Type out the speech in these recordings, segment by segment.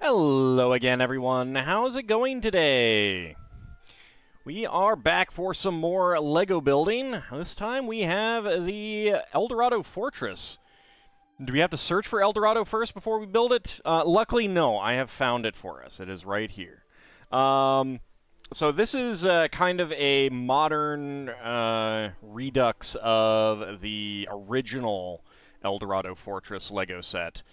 Hello again, everyone. How's it going today? We are back for some more Lego building. This time we have the Eldorado Fortress. Do we have to search for Eldorado first before we build it? Luckily, no. I have found it for us. It is right here. So this is kind of a modern redux of the original Eldorado Fortress Lego set.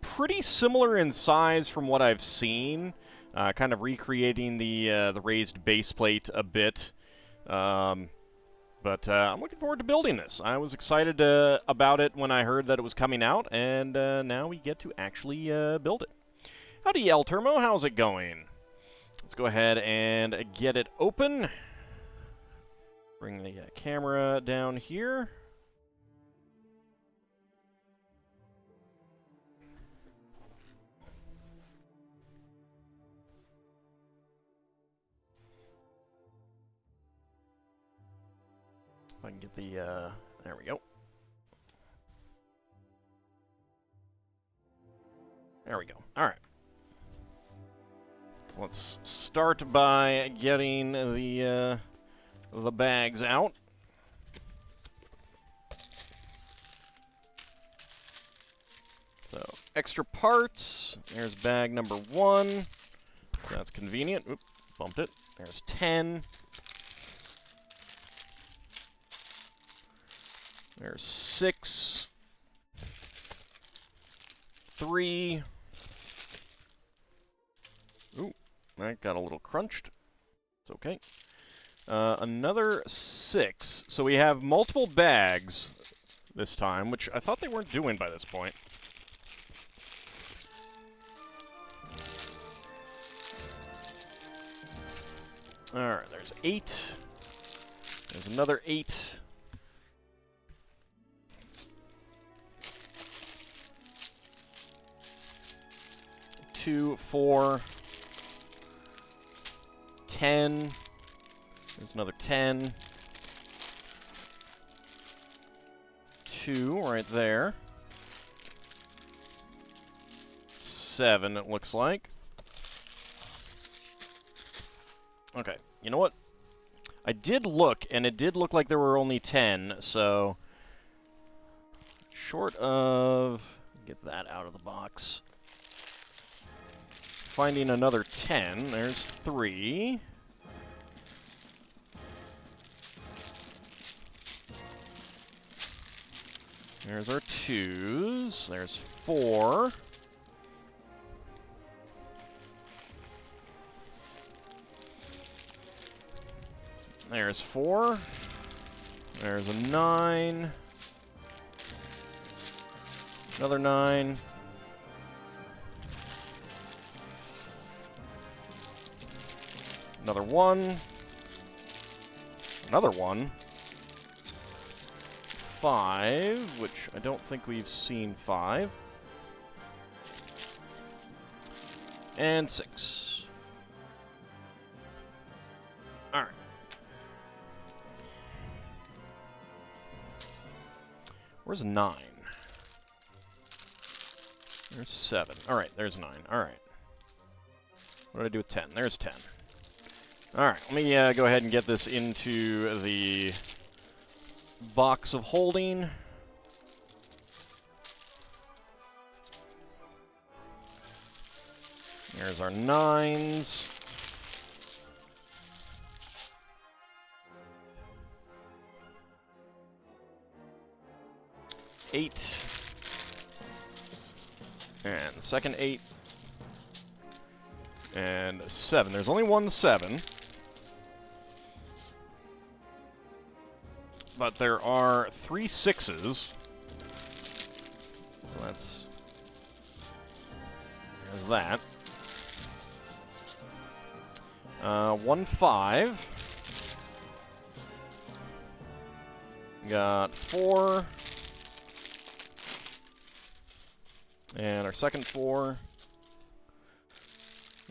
Pretty similar in size from what I've seen, kind of recreating the raised base plate a bit. But I'm looking forward to building this. I was excited about it when I heard that it was coming out, and now we get to actually build it. Howdy, El Termo. How's it going? Let's go ahead and get it open. Bring the camera down here. If I can get the, there we go. There we go. Alright. So let's start by getting the bags out. So, extra parts. There's bag number 1. So that's convenient. Oop, bumped it. There's 10. There's 6. 3. Ooh, that got a little crunched. It's okay. Another 6. So we have multiple bags this time, which I thought they weren't doing by this point. Alright, there's 8. There's another 8. 2, 4, 10. There's another 10. 2 right there. 7, it looks like. Okay, you know what? I did look, and it did look like there were only 10, so short of... Get that out of the box. Finding another 10. There's 3. There's our 2s. There's 4. There's 4. There's a 9. Another 9. Another 1. Another 1. 5, which I don't think we've seen 5. And 6. Alright. Where's 9? There's 7. Alright, there's 9. Alright. What did I do with 10? There's 10. Alright, let me go ahead and get this into the box of holding. There's our 9s. Eight. And the second 8. And 7. There's only one 7. But there are 3 6s. So that's... There's that. 1 5. Got 4. And our second 4.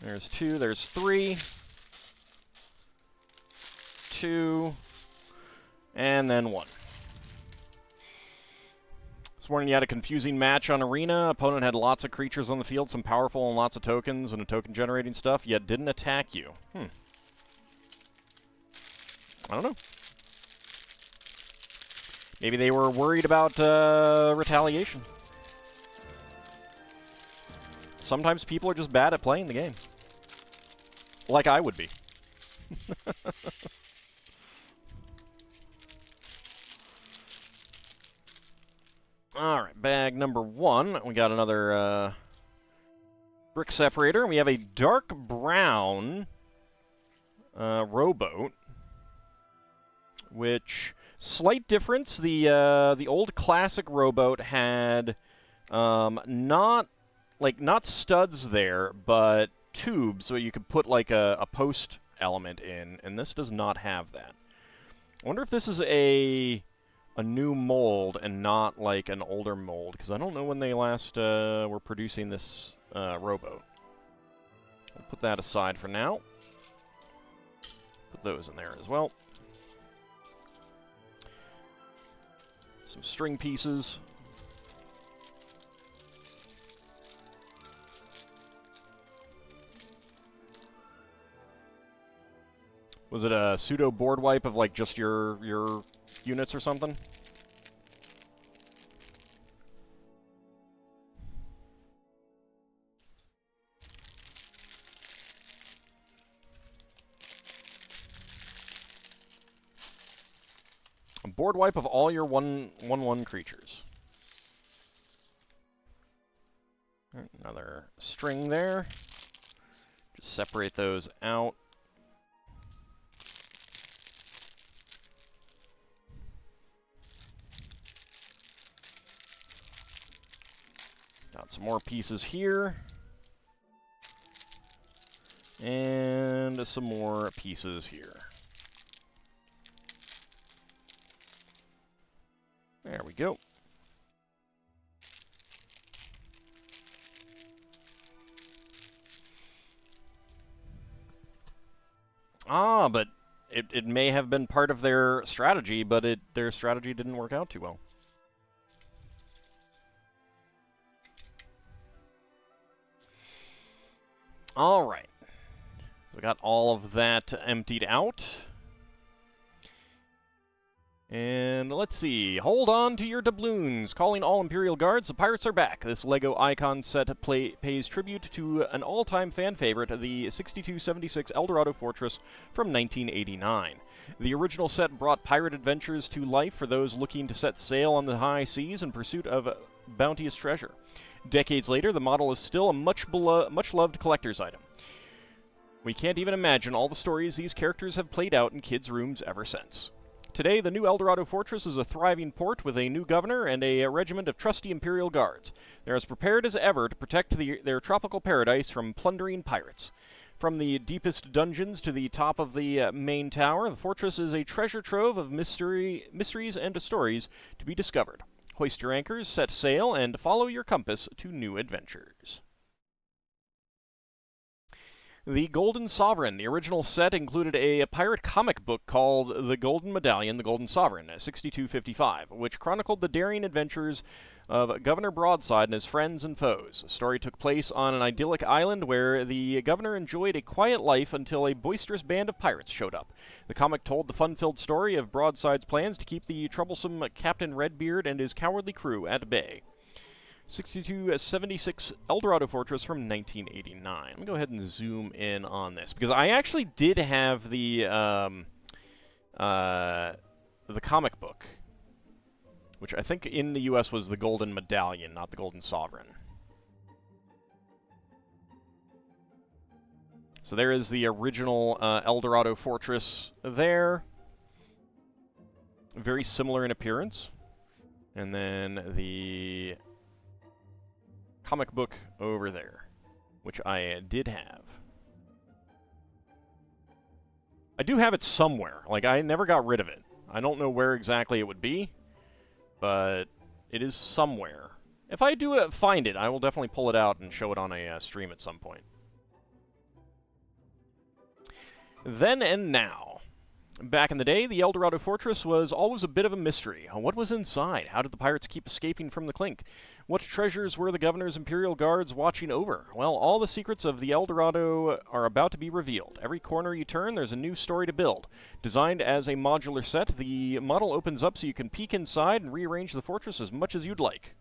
There's 2. There's 3. 2. And then 1. This morning you had a confusing match on Arena. Opponent had lots of creatures on the field, some powerful and lots of tokens and a token-generating stuff, yet didn't attack you. I don't know. Maybe they were worried about retaliation. Sometimes people are just bad at playing the game. Like I would be. Alright, bag number 1. We got another brick separator. We have a dark brown rowboat, which, slight difference, the old classic rowboat had not studs there, but tubes, so you could put like a post element in, and this does not have that. I wonder if this is a new mold and not like an older mold, because I don't know when they last were producing this rowboat. We'll put that aside for now. Put those in there as well. Some string pieces. Was it a pseudo board wipe of like just your units or something? A board wipe of all your 1/1 creatures. Another string there. Just separate those out. Got some more pieces here. And some more pieces here. There we go. Ah, but it may have been part of their strategy, but their strategy didn't work out too well. All right. So we got all of that emptied out. And let's see. Hold on to your doubloons. Calling all Imperial Guards, the pirates are back. This LEGO icon set pays tribute to an all-time fan favorite, the 6276 Eldorado Fortress from 1989. The original set brought pirate adventures to life for those looking to set sail on the high seas in pursuit of bounteous treasure. Decades later, the model is still a much-loved collector's item. We can't even imagine all the stories these characters have played out in kids' rooms ever since. Today, the new Eldorado Fortress is a thriving port with a new governor and a regiment of trusty Imperial Guards. They're as prepared as ever to protect their tropical paradise from plundering pirates. From the deepest dungeons to the top of the main tower, the fortress is a treasure trove of mysteries and stories to be discovered. Hoist your anchors, set sail, and follow your compass to new adventures. The Golden Sovereign. The original set included a pirate comic book called The Golden Medallion, The Golden Sovereign, 6255, which chronicled the daring adventures of Governor Broadside and his friends and foes. The story took place on an idyllic island where the governor enjoyed a quiet life until a boisterous band of pirates showed up. The comic told the fun-filled story of Broadside's plans to keep the troublesome Captain Redbeard and his cowardly crew at bay. 6276 Eldorado Fortress from 1989. Let me go ahead and zoom in on this, because I actually did have the comic book, which I think in the US was the Golden Medallion, not the Golden Sovereign. So there is the original Eldorado Fortress there. Very similar in appearance. And then the comic book over there, which I did have. I do have it somewhere. Like, I never got rid of it. I don't know where exactly it would be, but it is somewhere. If I do find it, I will definitely pull it out and show it on a stream at some point. Then and now. Back in the day, the Eldorado Fortress was always a bit of a mystery. What was inside? How did the pirates keep escaping from the clink? What treasures were the governor's imperial guards watching over? Well, all the secrets of the Eldorado are about to be revealed. Every corner you turn, there's a new story to build. Designed as a modular set, the model opens up so you can peek inside and rearrange the fortress as much as you'd like.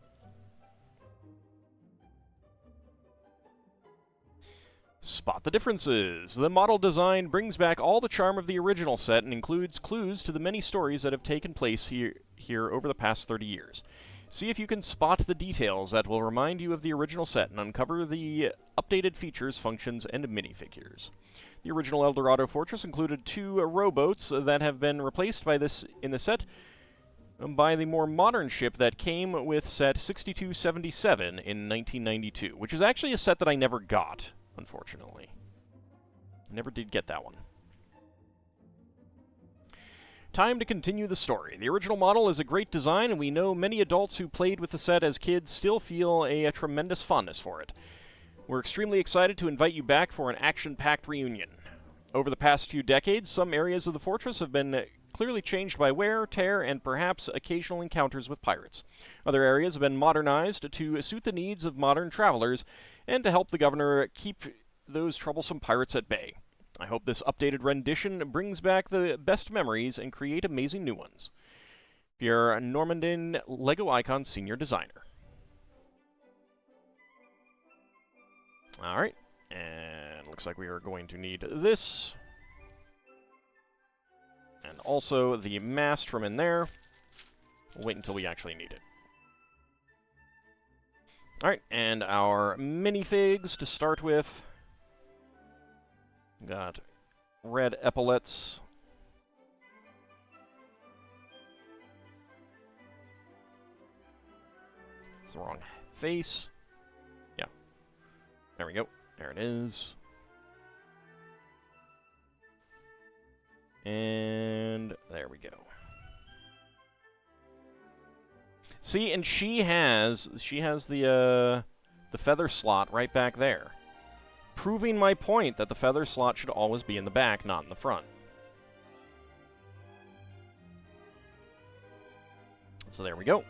Spot the differences. The model design brings back all the charm of the original set and includes clues to the many stories that have taken place here over the past 30 years. See if you can spot the details that will remind you of the original set and uncover the updated features, functions, and minifigures. The original Eldorado Fortress included 2 rowboats that have been replaced by this in the set by the more modern ship that came with set 6277 in 1992, which is actually a set that I never got. Unfortunately. Never did get that one. Time to continue the story. The original model is a great design, and we know many adults who played with the set as kids still feel a tremendous fondness for it. We're extremely excited to invite you back for an action-packed reunion. Over the past few decades, some areas of the fortress have been clearly changed by wear, tear, and perhaps occasional encounters with pirates. Other areas have been modernized to suit the needs of modern travelers and to help the governor keep those troublesome pirates at bay. I hope this updated rendition brings back the best memories and create amazing new ones. Your Normandin Lego Icon Senior Designer. Alright, and looks like we are going to need this. And also the mast from in there. We'll wait until we actually need it. Alright, and our minifigs to start with. Got red epaulets. It's the wrong face. Yeah. There we go. There it is. And there we go. See, and she has the feather slot right back there, proving my point that the feather slot should always be in the back, not in the front. So there we go.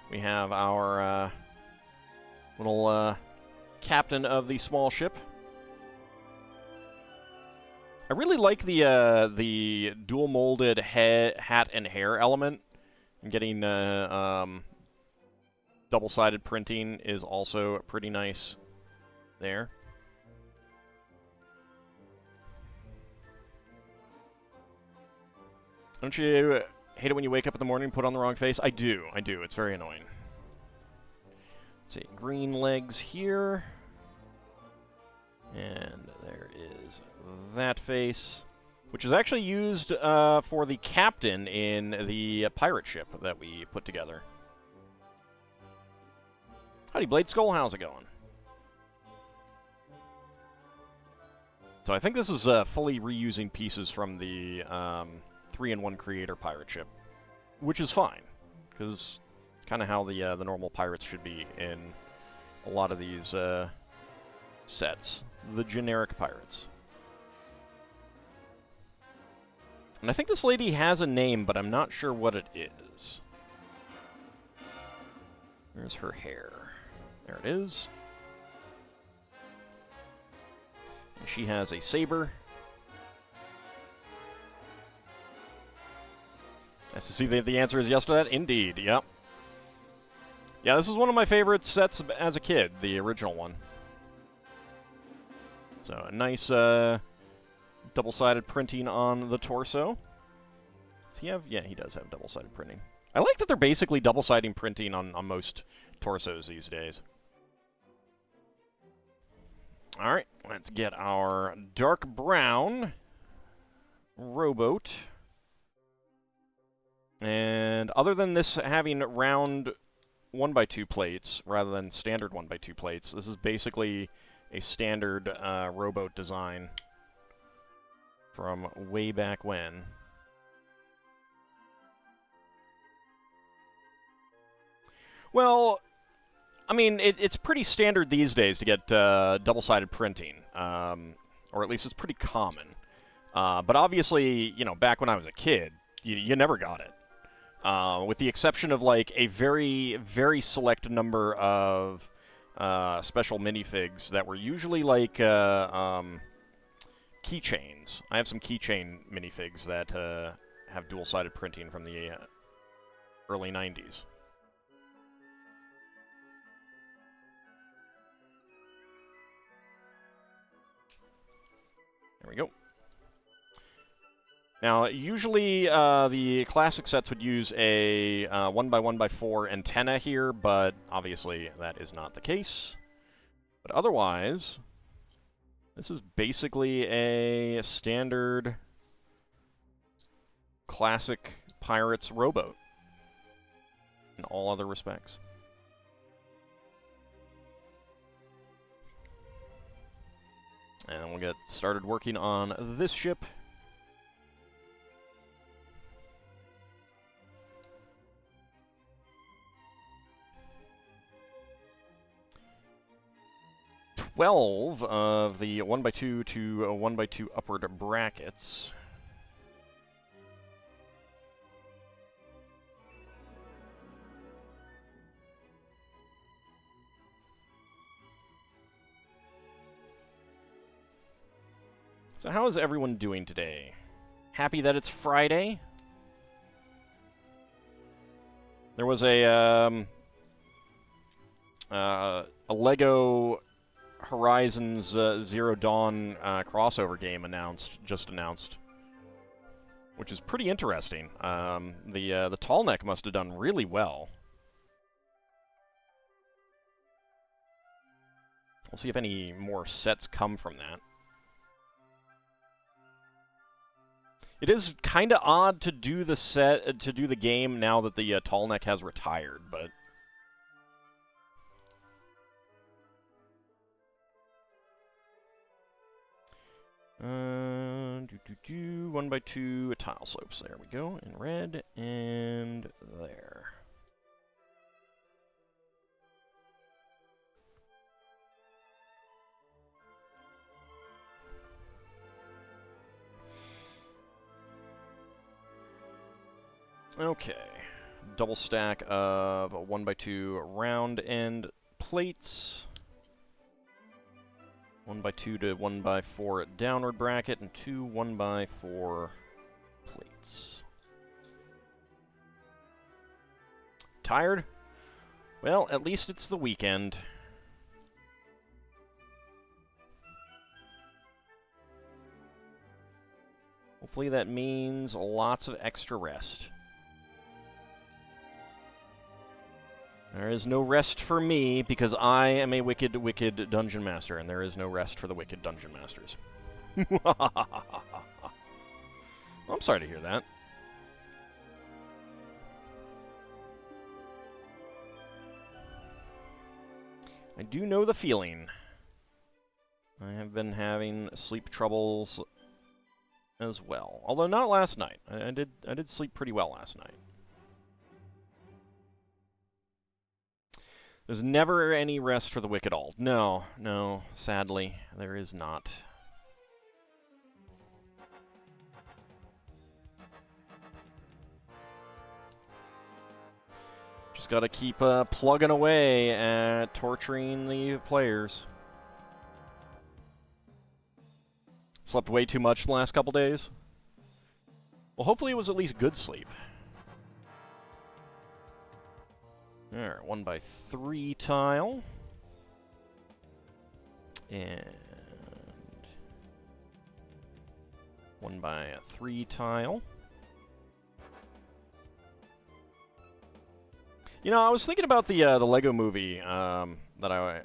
We have our little captain of the small ship. I really like the dual molded hat and hair element. And getting double-sided printing is also pretty nice there. Don't you hate it when you wake up in the morning and put on the wrong face? I do. It's very annoying. Let's see. Green legs here. And there is that face, which is actually used for the captain in the pirate ship that we put together. Howdy, Blade Skull. How's it going? So I think this is fully reusing pieces from the 3-in-1 Creator pirate ship, which is fine, because it's kind of how the normal pirates should be in a lot of these sets. The generic pirates. And I think this lady has a name, but I'm not sure what it is. There's her hair. There it is. And she has a saber. Nice to see that the answer is yes to that. Indeed, yep. Yeah, this is one of my favorite sets as a kid, the original one. So, a nice double-sided printing on the torso. Does he have? Yeah, he does have double-sided printing. I like that they're basically double-sided printing on most torsos these days. Alright, let's get our dark brown rowboat. And other than this having round 1x2 plates rather than standard 1x2 plates, this is basically a standard rowboat design from way back when. Well, I mean, it's pretty standard these days to get double-sided printing, or at least it's pretty common But obviously, you know, back when I was a kid, you never got it. With the exception of, like, a very, very select number of special minifigs that were usually, like, keychains. I have some keychain minifigs that have dual-sided printing from the early 90s. There we go. Now, usually the classic sets would use a 1x1x4 antenna here, but obviously that is not the case. But otherwise, this is basically a standard classic Pirates rowboat in all other respects. And we'll get started working on this ship. Twelve of the 1x2 to 1x2 upward brackets. So how is everyone doing today? Happy that it's Friday? There was a LEGO Horizons Zero Dawn crossover game just announced, which is pretty interesting. The tall neck must have done really well. We'll see if any more sets come from that. It is kind of odd to do the game now that the tall neck has retired, but one by two tile slopes. There we go, in red and there. Okay, double stack of 1x2 round end plates. 1x2 to 1x4 downward bracket, and 2 1x4 plates. Tired? Well, at least it's the weekend. Hopefully that means lots of extra rest. There is no rest for me, because I am a wicked, wicked dungeon master, and there is no rest for the wicked dungeon masters. Well, I'm sorry to hear that. I do know the feeling. I have been having sleep troubles as well. Although not last night. I did sleep pretty well last night. There's never any rest for the wicked Ald. No, no, sadly, there is not. Just gotta keep plugging away at torturing the players. Slept way too much the last couple days. Well, hopefully it was at least good sleep. Alright, 1x3 tile. And 1x3 tile. You know, I was thinking about the Lego movie that I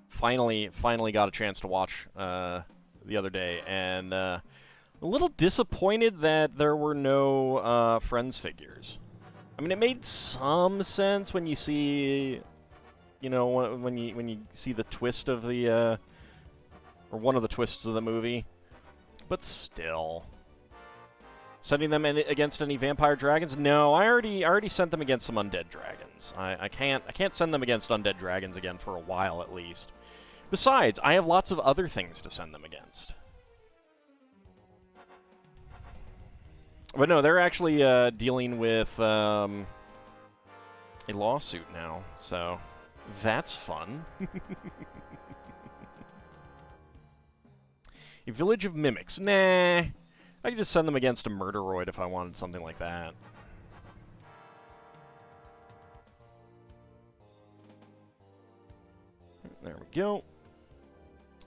finally got a chance to watch the other day, and a little disappointed that there were no Friends figures. I mean, it made some sense when you see, you know, when you see the twist of the, or one of the twists of the movie, but still, sending them against any vampire dragons? No, I already sent them against some undead dragons. I can't send them against undead dragons again for a while at least. Besides, I have lots of other things to send them against. But no, they're actually dealing with a lawsuit now, so that's fun. A village of mimics. Nah. I could just send them against a murderoid if I wanted something like that. There we go.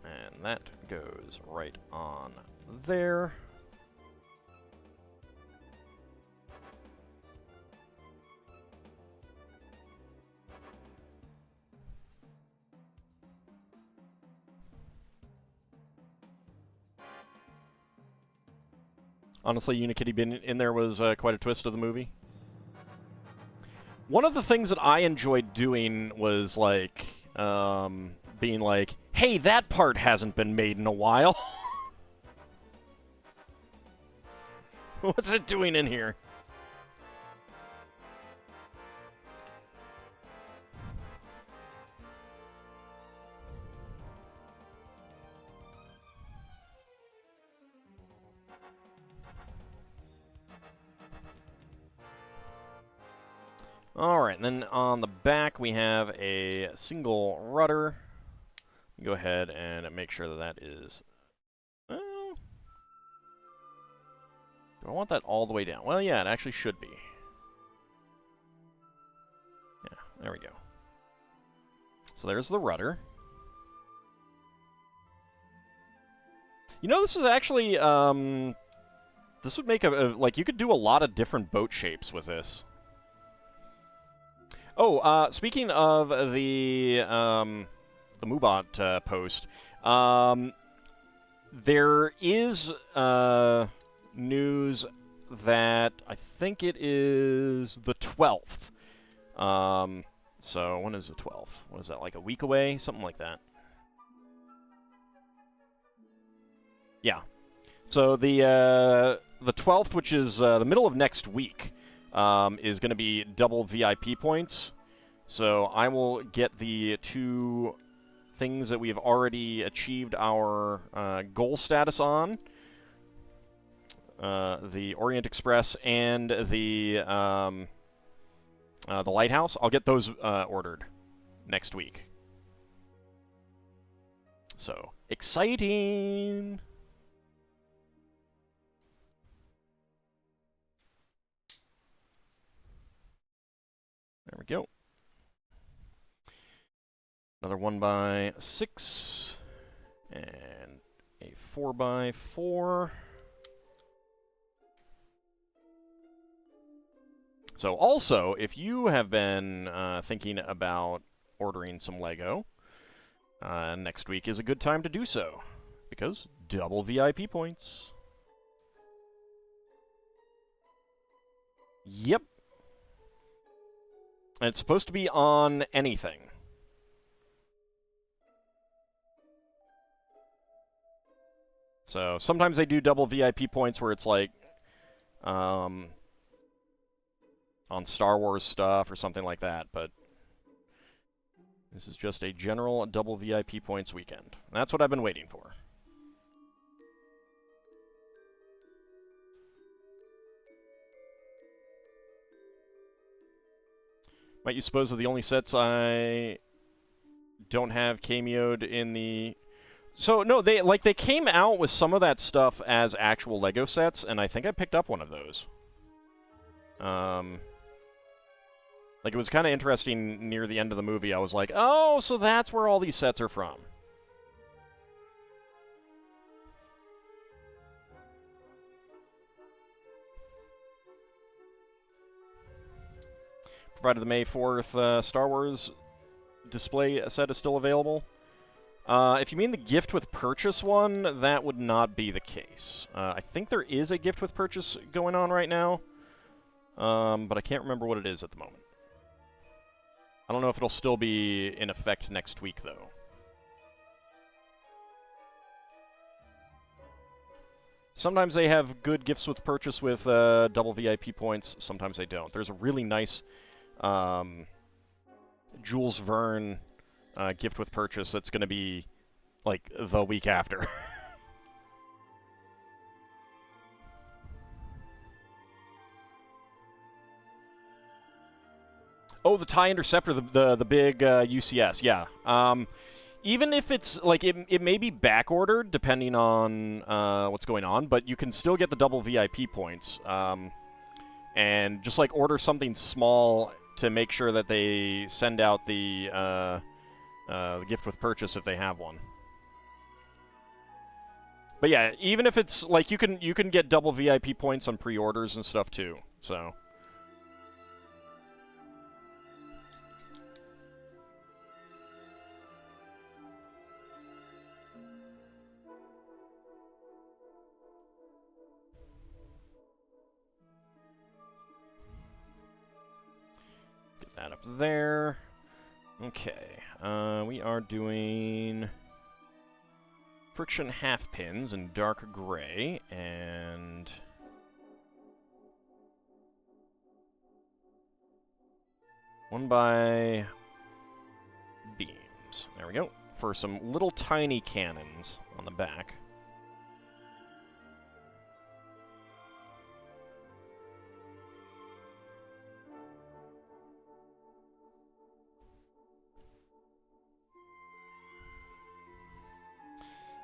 And that goes right on there. Honestly, Unikitty being in there was quite a twist of the movie. One of the things that I enjoyed doing was, like, being like, hey, that part hasn't been made in a while. What's it doing in here? Alright, and then on the back we have a single rudder. Go ahead and make sure that that is... do I want that all the way down? Well, yeah, it actually should be. Yeah, there we go. So there's the rudder. You know, this is actually, this would make like, you could do a lot of different boat shapes with this. Oh, speaking of the Moobot post, there is news that I think it is the 12th. So when is the 12th? What is that, like a week away? Something like that. Yeah. So the 12th, which is the middle of next week, is going to be double VIP points. So I will get the 2 things that we have already achieved our goal status on. The Orient Express and the Lighthouse. I'll get those ordered next week. So, exciting! There we go. Another 1x6 and a 4x4. So also, if you have been thinking about ordering some Lego, next week is a good time to do so, because double VIP points. Yep. And it's supposed to be on anything. So sometimes they do double VIP points where it's like on Star Wars stuff or something like that, but this is just a general double VIP points weekend. That's what I've been waiting for. Might you suppose are the only sets I don't have cameoed in the... So, no, they came out with some of that stuff as actual Lego sets, and I think I picked up one of those. Like, it was kind of interesting near the end of the movie. I was like, oh, so that's where all these sets are from. Provided the May 4th Star Wars display set is still available. If you mean the gift with purchase one, that would not be the case. I think there is a gift with purchase going on right now, but I can't remember what it is at the moment. I don't know if it'll still be in effect next week, though. Sometimes they have good gifts with purchase with double VIP points. Sometimes they don't. There's a really nice Jules Verne gift with purchase that's going to be, like, the week after. Oh, the TIE Interceptor, the big UCS, yeah. Even if it's, like, it may be back-ordered, depending on what's going on, but you can still get the double VIP points. And just, like, order something small to make sure that they send out the gift with purchase if they have one. But yeah, even if it's, like, you can get double VIP points on pre-orders and stuff, too, so... That up there. Okay, we are doing friction half pins in dark gray and one by beams. There we go. For some little tiny cannons on the back.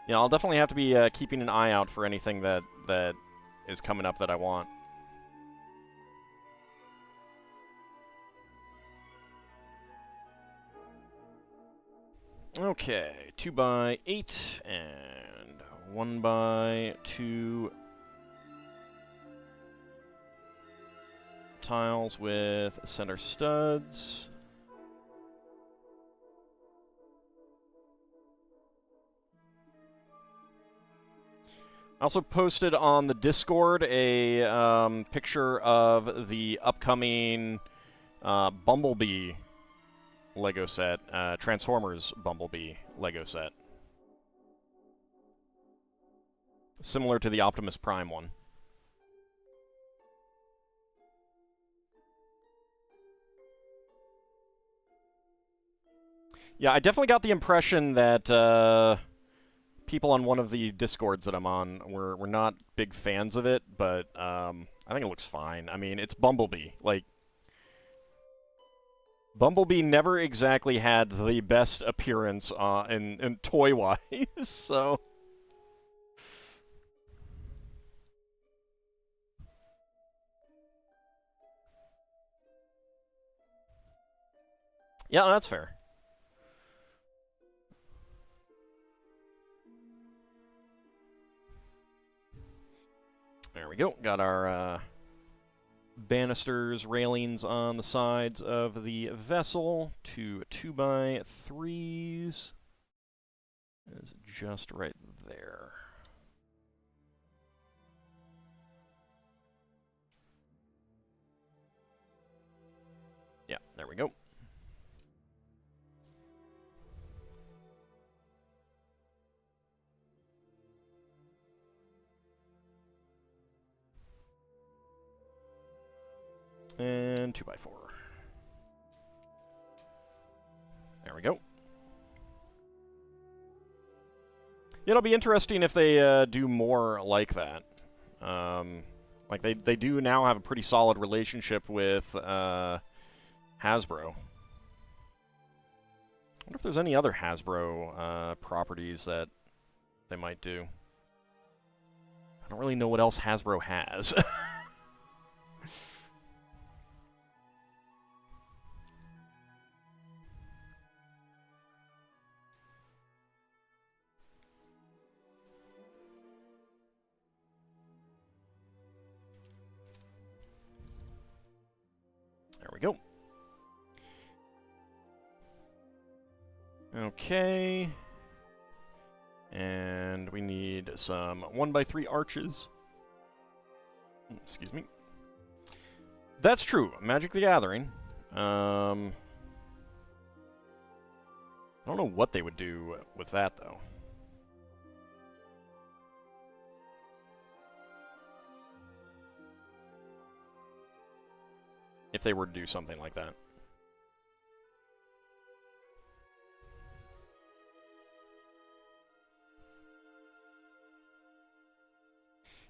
Yeah, I'll definitely have to be keeping an eye out for anything that is coming up that I want. Okay, 2x8 and 1x2 tiles with center studs. I also posted on the Discord a picture of the upcoming Bumblebee Lego set, Transformers Bumblebee Lego set. Similar to the Optimus Prime one. Yeah, I definitely got the impression that people on one of the Discords that I'm on were not big fans of it, but I think it looks fine. I mean, it's Bumblebee. Like, Bumblebee never exactly had the best appearance in toy-wise, so... Yeah, that's fair. There we go. Got our banisters, railings on the sides of the vessel. 2x3s. Is just right there. Yeah, there we go. And 2x4. There we go. It'll be interesting if they do more like that. Like, they do now have a pretty solid relationship with Hasbro. I wonder if there's any other Hasbro properties that they might do. I don't really know what else Hasbro has. There we go. Okay. And we need some 1x3 arches. Excuse me. That's true. Magic the Gathering. I don't know what they would do with that, though. If they were to do something like that.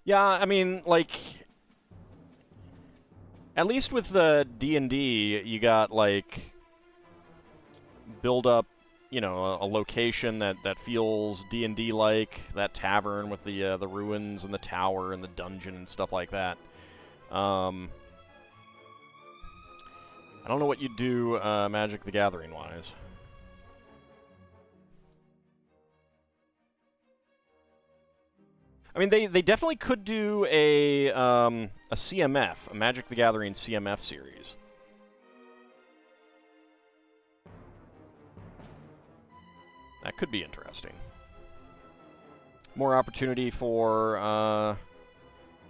Yeah, I mean, like... At least with the D&D, you got, like, build up, you know, a location that feels D&D-like, that tavern with the ruins and the tower and the dungeon and stuff like that. I don't know what you'd do Magic the Gathering-wise. I mean, they definitely could do a CMF, a Magic the Gathering CMF series. That could be interesting. More opportunity for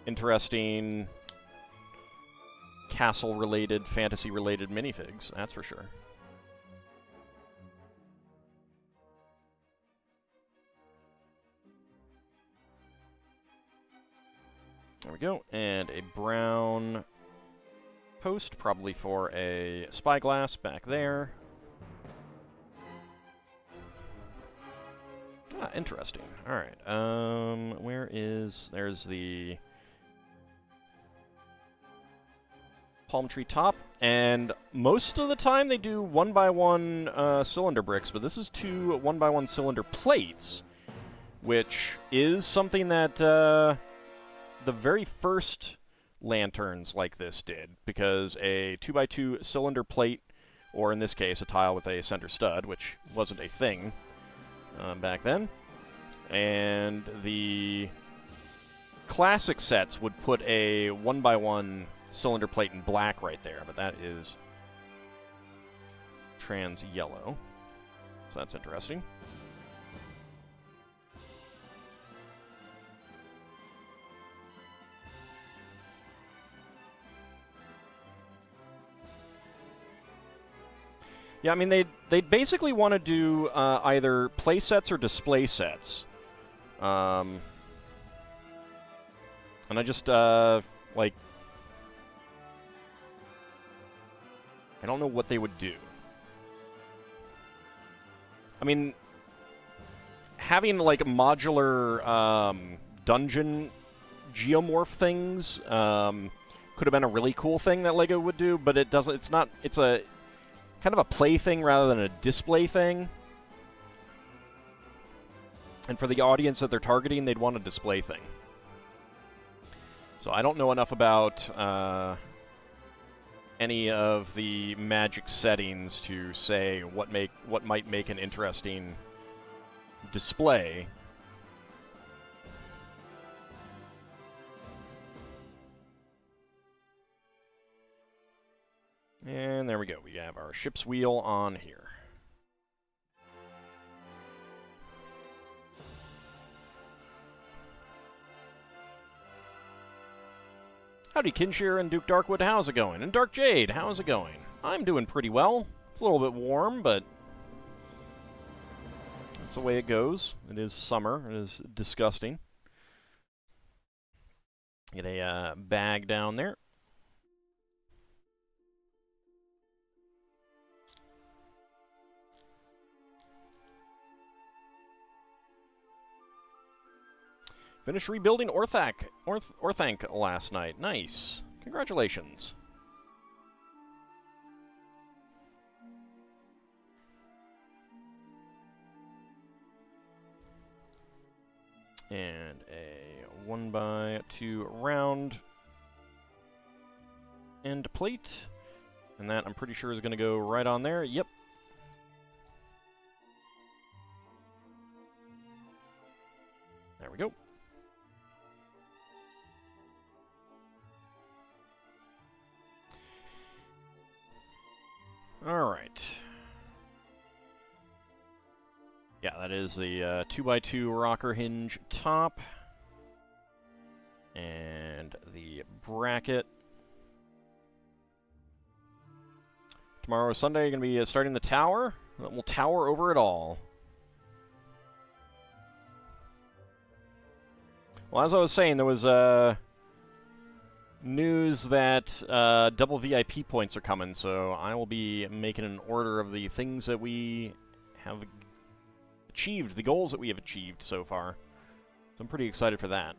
interesting castle-related, fantasy-related minifigs, that's for sure. There we go, and a brown post, probably for a spyglass back there. Ah, interesting. Alright, there's the palm tree top, and most of the time they do 1x1 cylinder bricks, but this is 2 1x1 cylinder plates, which is something that the very first lanterns like this did, because a 2x2 cylinder plate, or in this case a tile with a center stud, which wasn't a thing back then, and the classic sets would put a 1x1 cylinder plate in black right there, but that is trans yellow, so that's interesting. Yeah, I mean, they'd basically want to do either play sets or display sets. And I just, like, I don't know what they would do. I mean, having, like, modular dungeon geomorph things could have been a really cool thing that LEGO would do, but it doesn't, it's not, it's a kind of a play thing rather than a display thing. And for the audience that they're targeting, they'd want a display thing. So I don't know enough about any of the Magic settings to say what might make an interesting display. And there we go. We have our ship's wheel on here. Howdy, Kinshire and Duke Darkwood, how's it going? And Dark Jade, how's it going? I'm doing pretty well. It's a little bit warm, but that's the way it goes. It is summer. It is disgusting. Get a bag down there. Finished rebuilding Orthanc last night. Nice. Congratulations. And a 1x2 round end plate. And that, I'm pretty sure, is going to go right on there. Yep. There we go. Alright. Yeah, that is the 2x2 rocker hinge top. And the bracket. Tomorrow, Sunday, you're going to be starting the tower. That will tower over it all. Well, as I was saying, there was news that double VIP points are coming, so I will be making an order of the things that we have achieved, the goals that we have achieved so far. So I'm pretty excited for that.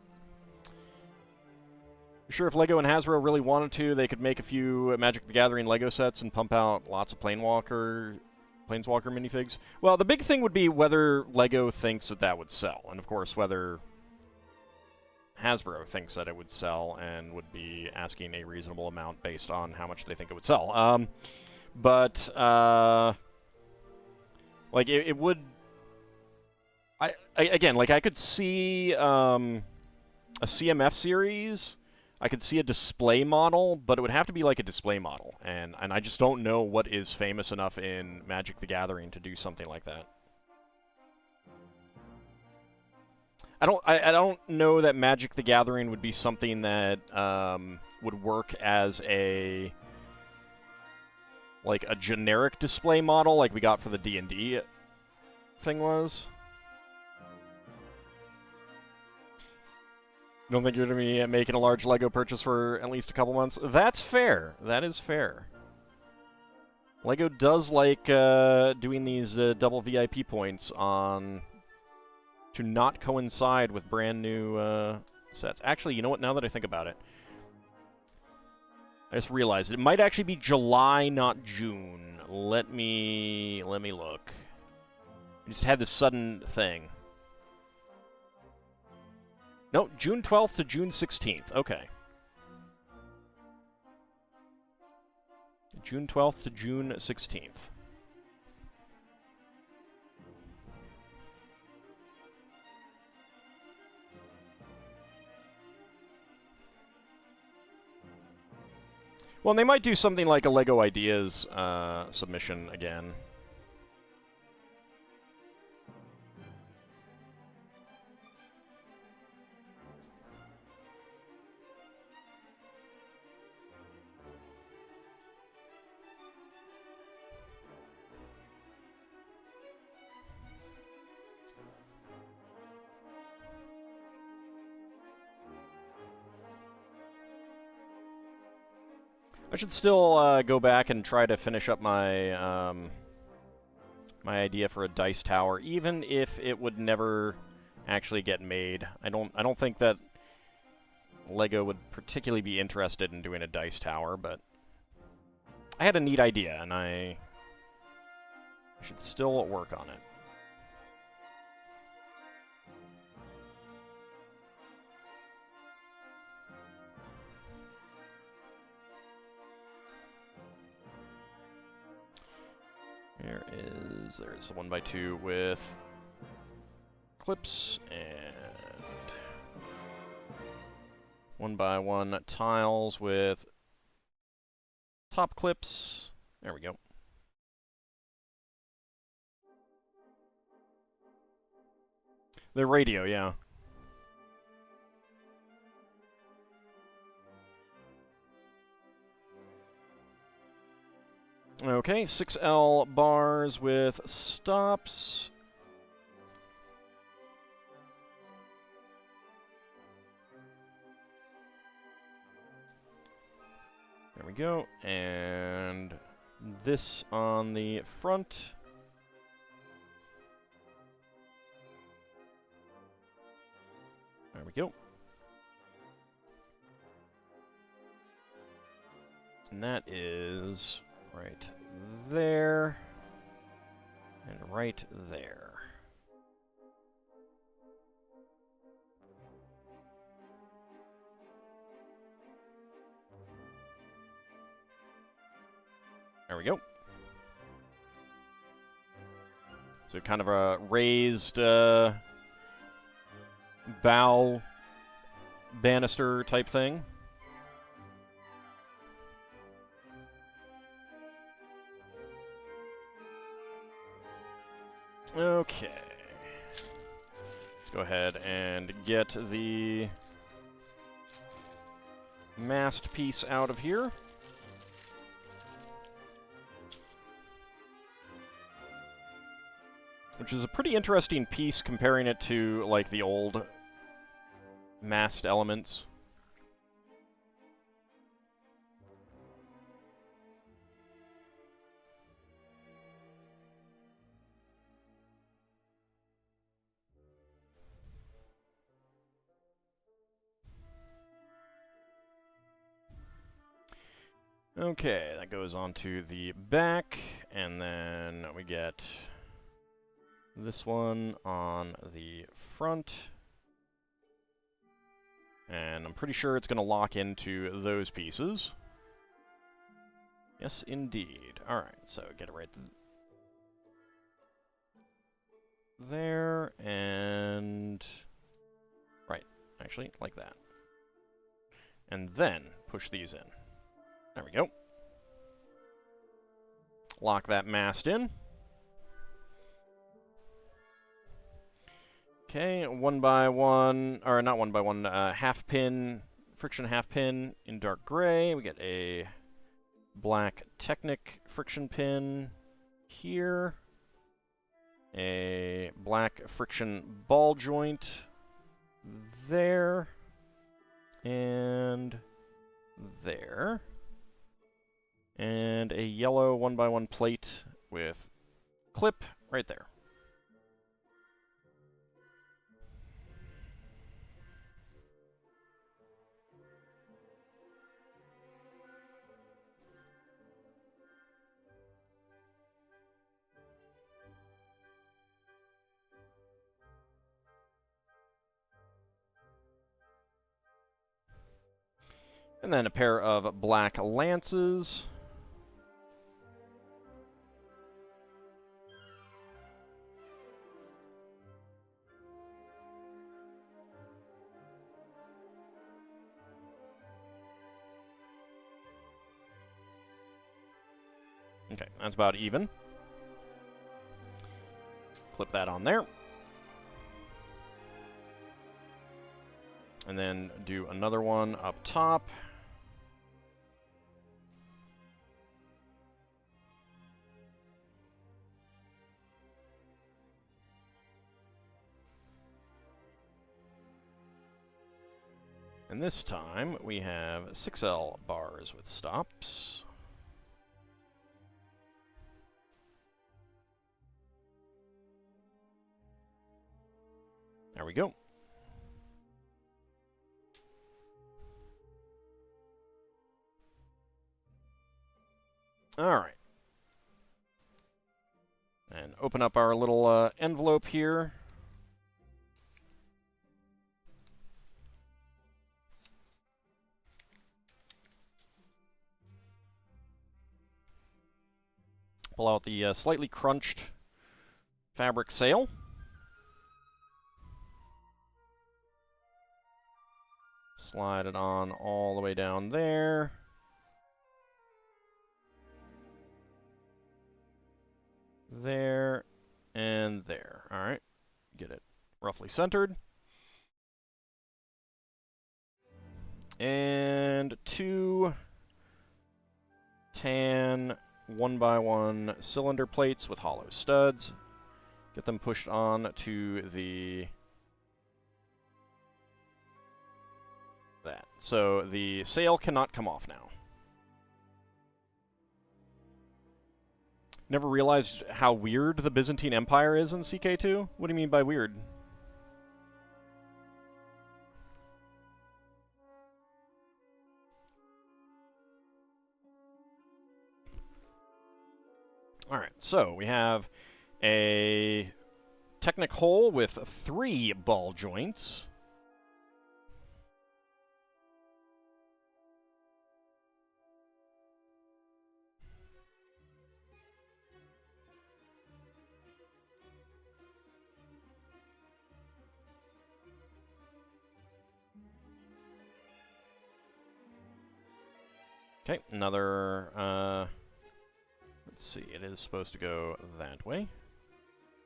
Sure, if Lego and Hasbro really wanted to, they could make a few Magic the Gathering Lego sets and pump out lots of Planeswalker minifigs. Well, the big thing would be whether Lego thinks that that would sell, and of course whether Hasbro thinks that it would sell and would be asking a reasonable amount based on how much they think it would sell. Like, it would... Again, like, I could see a CMF series. I could see a display model, but it would have to be like a display model, and I just don't know what is famous enough in Magic the Gathering to do something like that. I don't know that Magic the Gathering would be something that would work as a generic display model like we got for the D&D thing was. You don't think you're going to be making a large Lego purchase for at least a couple months? That's fair. That is fair. Lego does like doing these double VIP points on to not coincide with brand new sets. Actually, you know what? Now that I think about it, I just realized it might actually be July, not June. Let me look. I just had this sudden thing. No, June 12th to June 16th. Okay. June 12th to June 16th. Well, and they might do something like a LEGO Ideas submission again. I should still go back and try to finish up my my idea for a dice tower, even if it would never actually get made. I don't think that LEGO would particularly be interested in doing a dice tower, but I had a neat idea, and I should still work on it. There's a 1x2 with clips and 1x1 tiles with top clips. There we go. The radio, yeah. Okay, 6L bars with stops. There we go. And this on the front. There we go. And that is right there and right there. There we go. So kind of a raised bow banister type thing. Okay. Let's go ahead and get the mast piece out of here. Which is a pretty interesting piece comparing it to, like, the old mast elements. Okay, that goes onto the back, and then we get this one on the front. And I'm pretty sure it's going to lock into those pieces. Yes, indeed. Alright, so get it right there, and... right, actually, like that. And then push these in. There we go. Lock that mast in. Okay, one by one, or not one by one, half pin, friction half pin in dark gray. We get a black Technic friction pin here. A black friction ball joint there. And there. And a yellow 1x1 plate with clip right there. And then a pair of black lances. Okay, that's about even. Clip that on there. And then do another one up top. And this time we have 6L bars with stops. There we go. All right. And open up our little envelope here. Pull out the slightly crunched fabric sail. Slide it on all the way down there. There and there. All right. Get it roughly centered. And 2 tan 1x1 cylinder plates with hollow studs. Get them pushed on to that. So the sail cannot come off now. Never realized how weird the Byzantine Empire is in CK2? What do you mean by weird? Alright, so we have a Technic hole with 3 ball joints. Okay, another, let's see, it is supposed to go that way.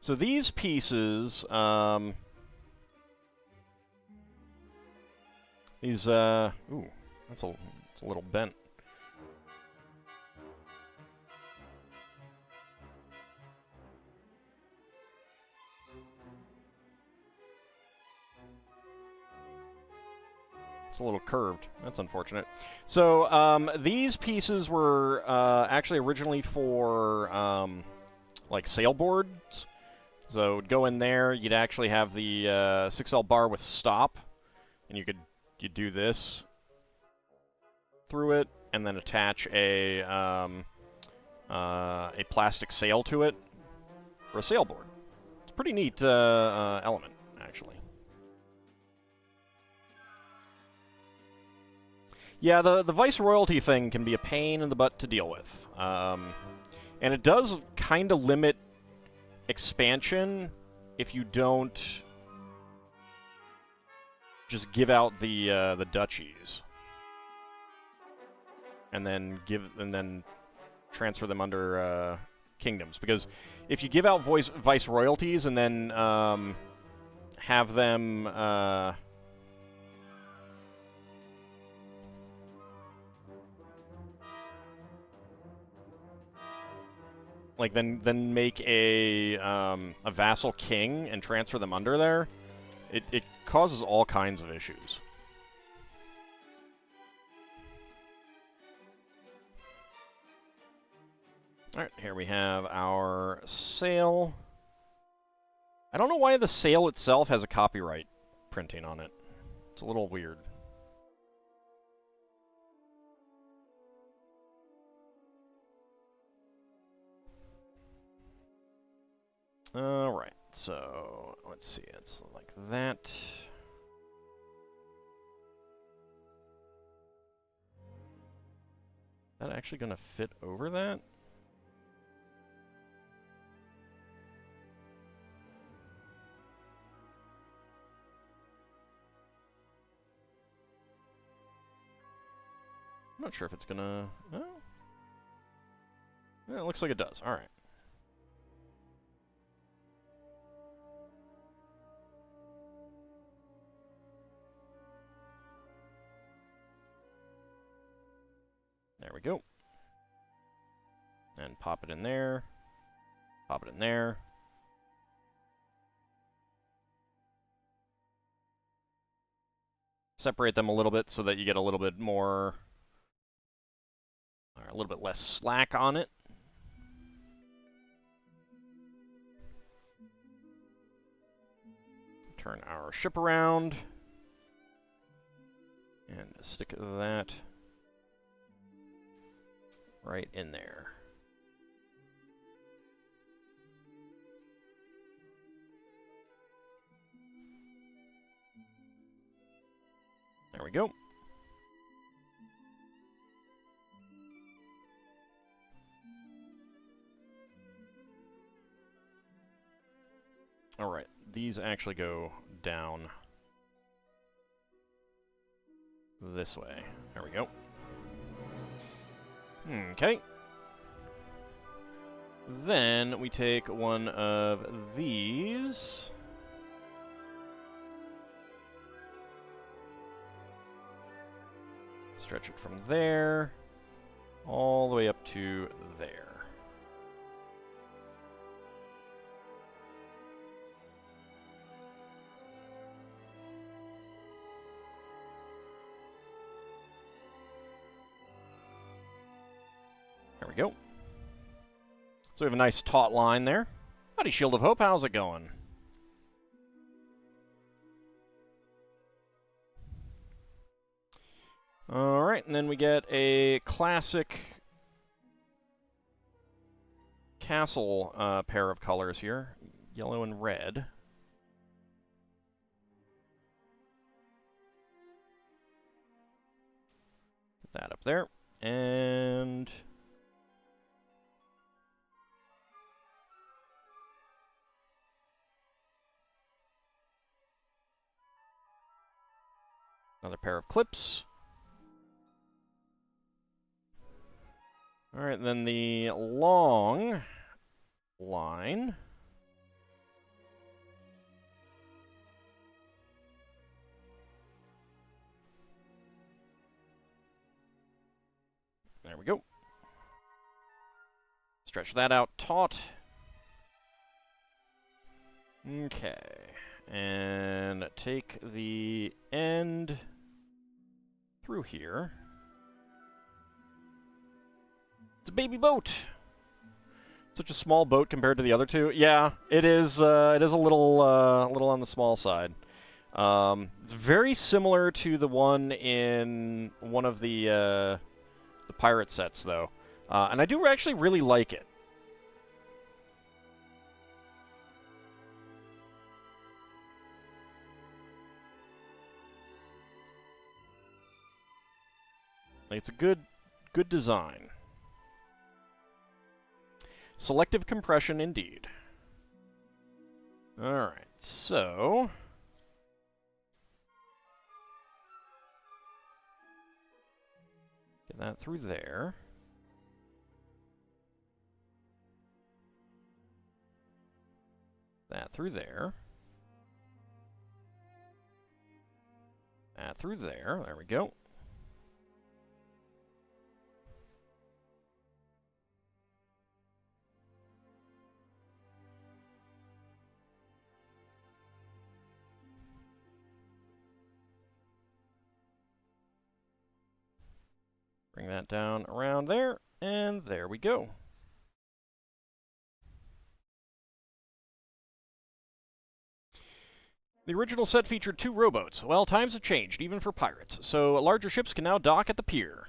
So these pieces, ooh, that's a little bent. It's a little curved. That's unfortunate. So these pieces were actually originally for like sailboards. So it would go in there. You'd actually have the 6L bar with stop, and you'd do this through it, and then attach a plastic sail to it for a sailboard. It's a pretty neat element, actually. Yeah, the Viceroyalty thing can be a pain in the butt to deal with. And it does kind of limit expansion if you don't just give out the duchies. And then transfer them under kingdoms. Because if you give out Viceroyalties and then have them... like, then make a vassal king and transfer them under there, it causes all kinds of issues. Alright, here we have our sail. I don't know why the sail itself has a copyright printing on it. It's a little weird. Alright, so let's see, it's like that. Is that actually going to fit over that? I'm not sure if it's going to... Oh. Yeah, it looks like it does. Alright. There we go. And pop it in there. Pop it in there. Separate them a little bit so that you get a little bit more... or a little bit less slack on it. Turn our ship around. And stick that right in there. There we go. All right, these actually go down this way. There we go. Okay. Then we take one of these. Stretch it from there all the way up to there. There we go. So we have a nice taut line there. Howdy, Shield of Hope, how's it going? Alright, and then we get a classic castle pair of colors here. Yellow and red. Put that up there. And... another pair of clips. Alright, then the long line. There we go. Stretch that out taut. Okay. And take the end through here. It's a baby boat. Such a small boat compared to the other two. Yeah, it is. It is a little on the small side. It's very similar to the one in one of the the pirate sets, though. And I do actually really like it. It's a good design. Selective compression, indeed. Alright, so... get that through there. That through there. That through there. There we go. Bring that down around there, and there we go. The original set featured 2 rowboats. Well, times have changed, even for pirates, so larger ships can now dock at the pier.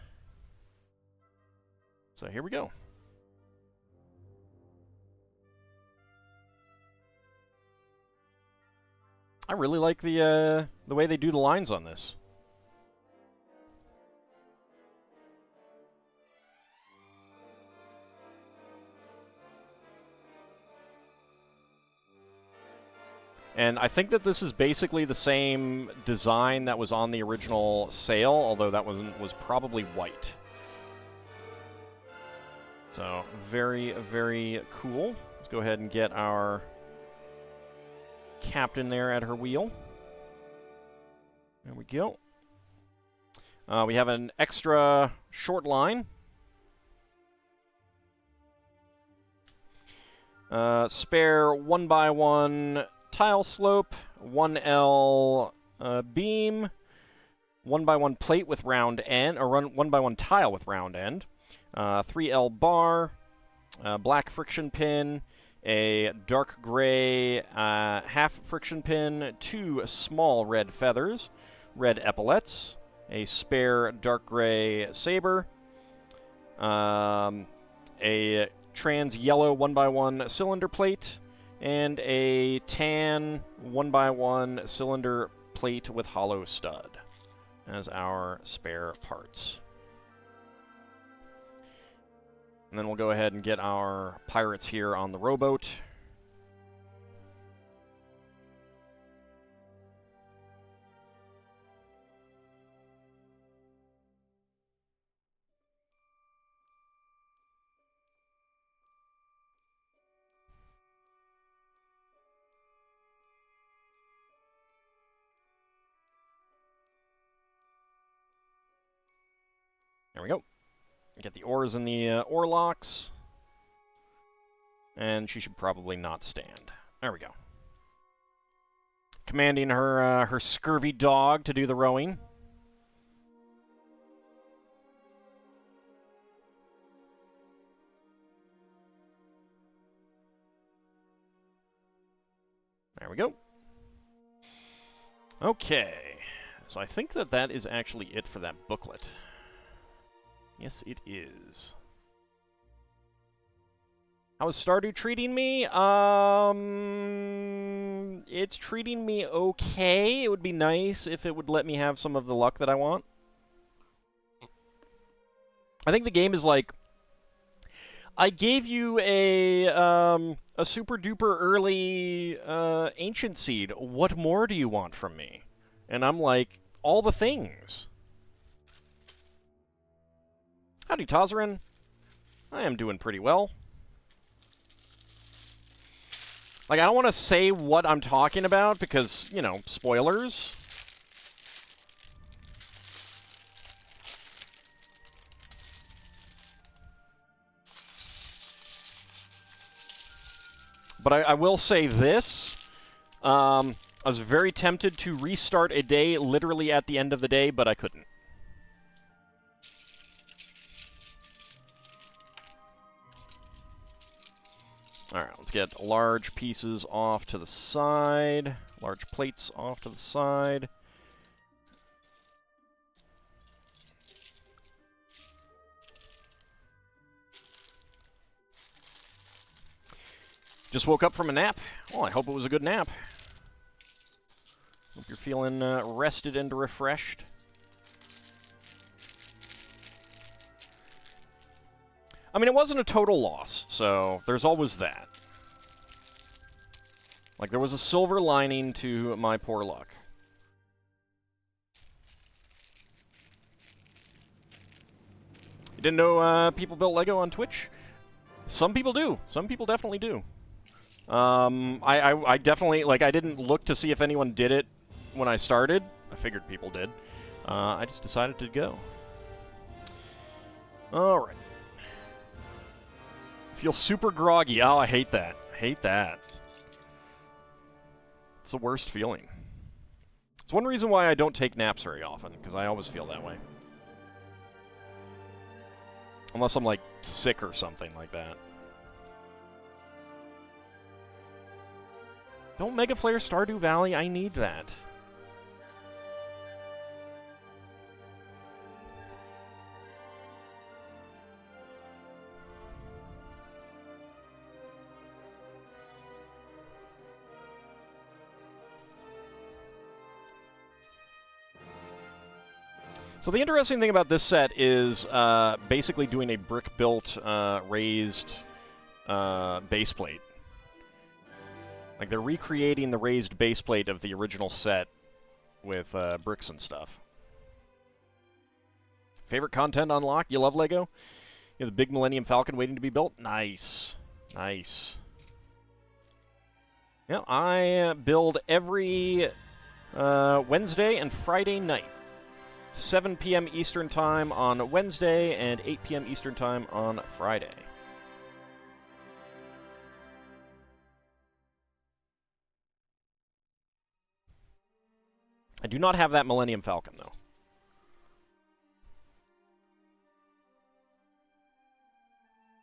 So here we go. I really like the way they do the lines on this. And I think that this is basically the same design that was on the original sail, although that was probably white. So, very, very cool. Let's go ahead and get our captain there at her wheel. There we go. We have an extra short line. Spare 1x1 tile slope, 1L beam, 1x1 plate with round end, or 1x1 tile with round end, 3L bar, black friction pin, a dark gray half friction pin, 2 small red feathers, red epaulets, a spare dark gray saber, a trans yellow 1x1 cylinder plate, and a tan 1x1 cylinder plate with hollow stud as our spare parts. And then we'll go ahead and get our pirates here on the rowboat. There we go. Get the oars in the oar locks. And she should probably not stand. There we go. Commanding her her scurvy dog to do the rowing. There we go. Okay. So I think that that is actually it for that booklet. Yes, it is. How is Stardew treating me? It's treating me okay. It would be nice if it would let me have some of the luck that I want. I think the game is like, I gave you a super duper early ancient seed. What more do you want from me? And I'm like, all the things. Howdy, Tozarin. I am doing pretty well. Like, I don't want to say what I'm talking about because, you know, spoilers. But I will say this. I was very tempted to restart a day literally at the end of the day, but I couldn't. Alright, let's get large pieces off to the side. Large plates off to the side. Just woke up from a nap. Well, I hope it was a good nap. Hope you're feeling rested and refreshed. I mean, it wasn't a total loss, so there's always that. Like, there was a silver lining to my poor luck. You didn't know people built Lego on Twitch? Some people do. Some people definitely do. I definitely, like, I didn't look to see if anyone did it when I started. I figured people did. I just decided to go. Alright. Feel super groggy. Oh, I hate that. I hate that. It's the worst feeling. It's one reason why I don't take naps very often, because I always feel that way. Unless I'm, like, sick or something like that. Don't Mega Flare Stardew Valley, I need that. So the interesting thing about this set is basically doing a brick-built, raised base plate. Like, they're recreating the raised base plate of the original set with bricks and stuff. Favorite content unlocked? You love Lego? You have the big Millennium Falcon waiting to be built? Nice. Nice. Yeah, I build every Wednesday and Friday night. 7 p.m. Eastern Time on Wednesday and 8 p.m. Eastern Time on Friday. I do not have that Millennium Falcon, though.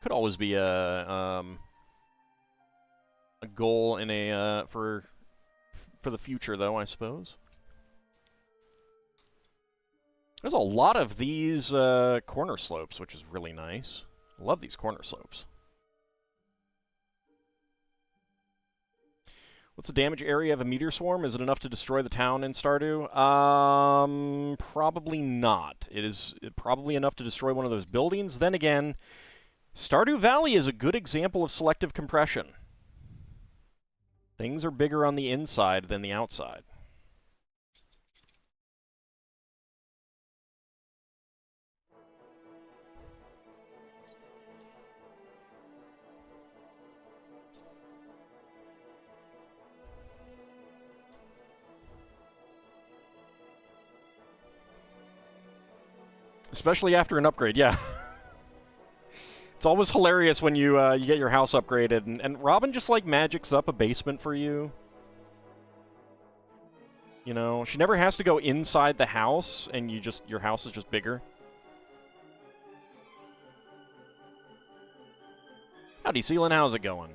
Could always be a goal in a for the future, though, I suppose. There's a lot of these corner slopes, which is really nice. I love these corner slopes. What's the damage area of a meteor swarm? Is it enough to destroy the town in Stardew? Probably not. It is probably enough to destroy one of those buildings. Then again, Stardew Valley is a good example of selective compression. Things are bigger on the inside than the outside. Especially after an upgrade, yeah. It's always hilarious when you you get your house upgraded, and Robin just, like, magics up a basement for you. You know, she never has to go inside the house, and your house is just bigger. Howdy, Sealan, how's it going?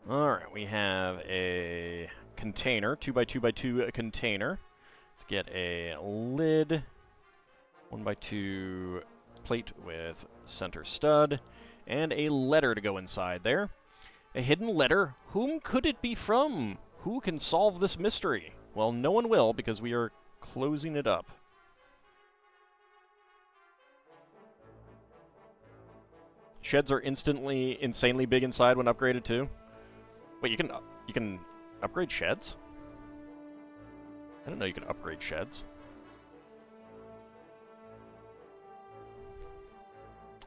Alright, we have a container, 2x2x2 container. Let's get a lid, 1x2 plate with center stud, and a letter to go inside there. A hidden letter? Whom could it be from? Who can solve this mystery? Well, no one will, because we are closing it up. Sheds are instantly insanely big inside when upgraded too. Wait, you can upgrade sheds? I didn't know you could upgrade sheds.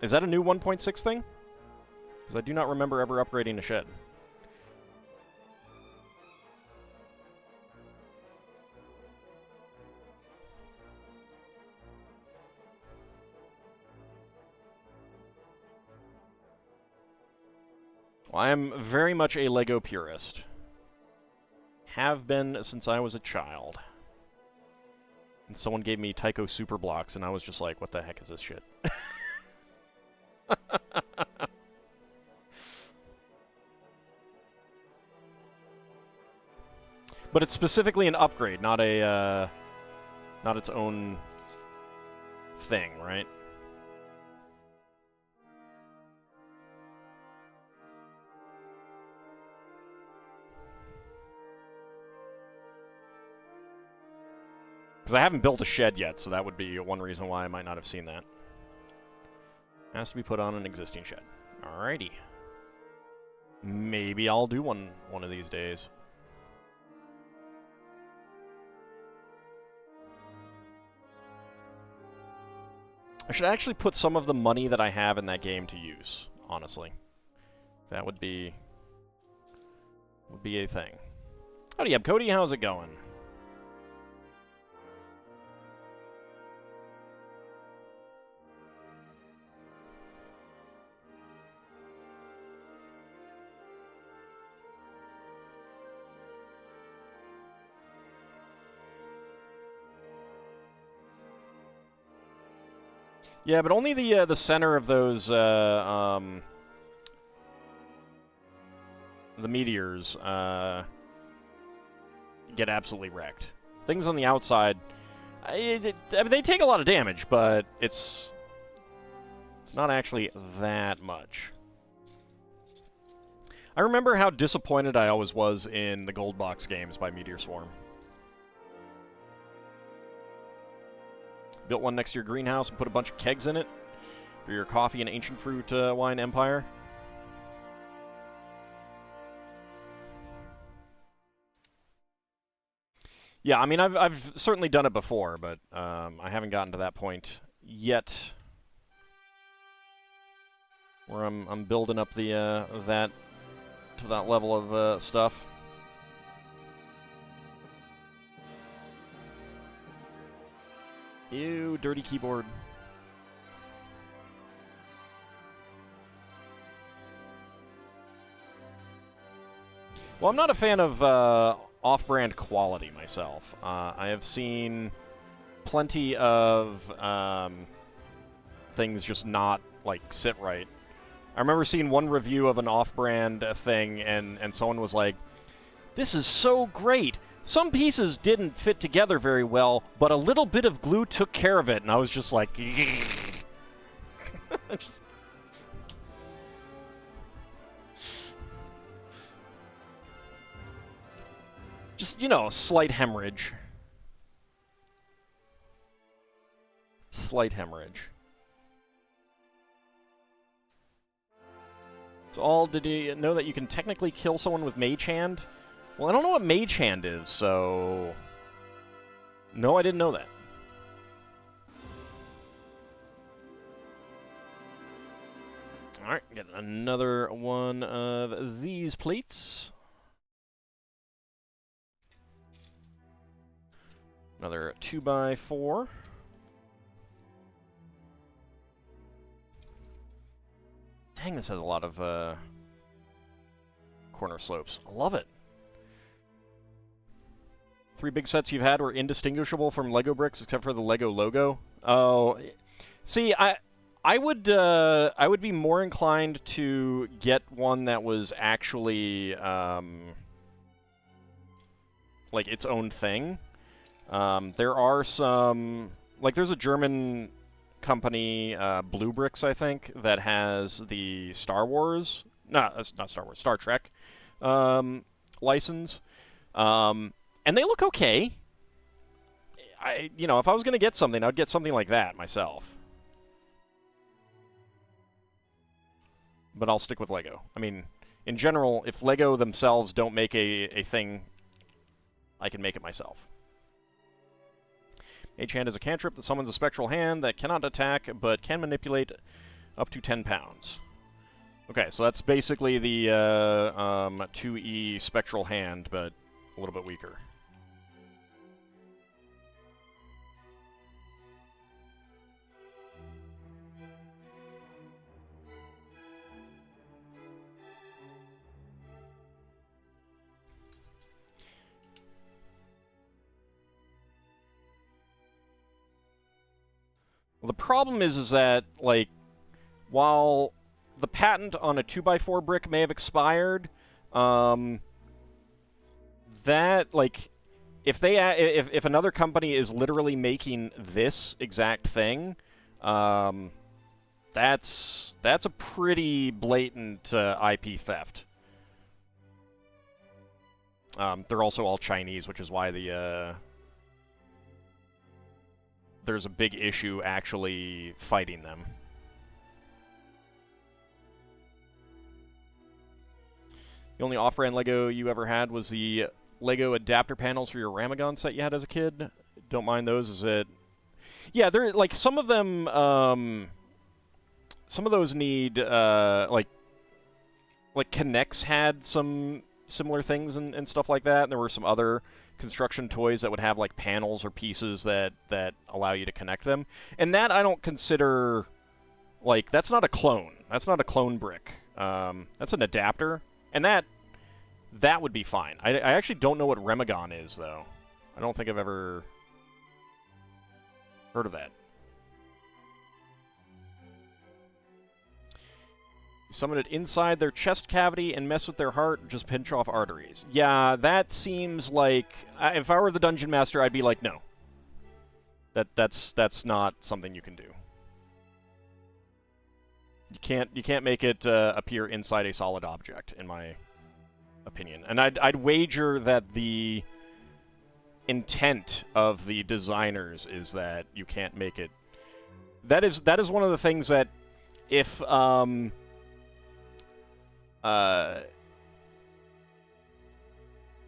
Is that a new 1.6 thing? Because I do not remember ever upgrading a shed. Well, I am very much a Lego purist. Have been since I was a child. And someone gave me Tycho Super Blocks, and I was just like, what the heck is this shit? But it's specifically an upgrade, not a, not its own thing, right? Because I haven't built a shed yet, so that would be one reason why I might not have seen that. Has to be put on an existing shed. Alrighty. Maybe I'll do one of these days. I should actually put some of the money that I have in that game to use, honestly. That would be a thing. Howdy up, Cody. How's it going? Yeah, but only the center of those the meteors get absolutely wrecked. Things on the outside, I mean, they take a lot of damage, but it's not actually that much. I remember how disappointed I always was in the Gold Box games by Meteor Swarm. Built one next to your greenhouse and put a bunch of kegs in it for your coffee and ancient fruit wine empire. Yeah, I mean, I've certainly done it before, but I haven't gotten to that point yet, where I'm building up the that to that level of stuff. Ew, dirty keyboard. Well, I'm not a fan of off-brand quality myself. I have seen plenty of things just not, like, sit right. I remember seeing one review of an off-brand thing, and someone was like, "This is so great! Some pieces didn't fit together very well, but a little bit of glue took care of it," and I was just like... Just, you know, slight hemorrhage. Slight hemorrhage. So, did you know that you can technically kill someone with Mage Hand? Well, I don't know what Mage Hand is, so... No, I didn't know that. Alright, get another one of these plates. Another 2x4. Dang, this has a lot of corner slopes. I love it. 3 big sets you've had were indistinguishable from Lego bricks except for the Lego logo. Oh, see, I would be more inclined to get one that was actually like its own thing. There are some, like, there's a German company, Blue Bricks, I think, that has the Star Wars, not Star Wars, Star Trek license. And they look okay. You know, if I was going to get something, I'd get something like that myself. But I'll stick with Lego. I mean, in general, if Lego themselves don't make a thing, I can make it myself. Mage Hand is a cantrip that summons a spectral hand that cannot attack, but can manipulate up to 10 pounds. Okay, so that's basically the 2E spectral hand, but a little bit weaker. Well, the problem is that, like, while the patent on a 2x4 brick may have expired, that, like, if another company is literally making this exact thing, that's a pretty blatant IP theft. They're also all Chinese, which is why the there's a big issue actually fighting them. The only off-brand Lego you ever had was the Lego adapter panels for your Ramagon set you had as a kid. Don't mind those, is it? Yeah, they're like some of them. Some of those need like Connects had some similar things and stuff like that. And there were some other construction toys that would have like panels or pieces that allow you to connect them. And that I don't consider like that's not a clone. That's not a clone brick. That's an adapter, and that would be fine. I actually don't know what Remagon is though. I don't think I've ever heard of that. You summon it inside their chest cavity and mess with their heart, just pinch off arteries. Yeah, that seems like... if I were the Dungeon Master, I'd be like, no. That's not something you can do. You can't make it appear inside a solid object, in my opinion. And I'd wager that the intent of the designers is that you can't make it... That is one of the things that if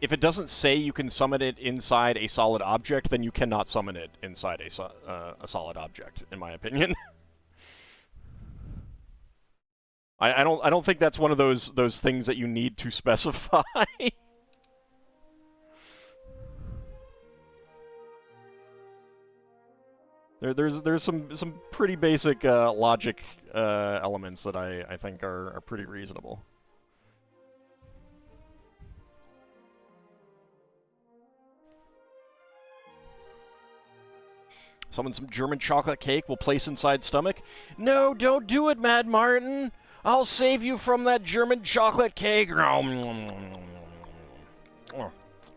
it doesn't say you can summon it inside a solid object, then you cannot summon it inside a solid object, in my opinion. I don't think that's one of those things that you need to specify. There's some pretty basic logic elements that I think are pretty reasonable. Summon some German chocolate cake we'll place inside stomach. No, don't do it, Mad Martin. I'll save you from that German chocolate cake.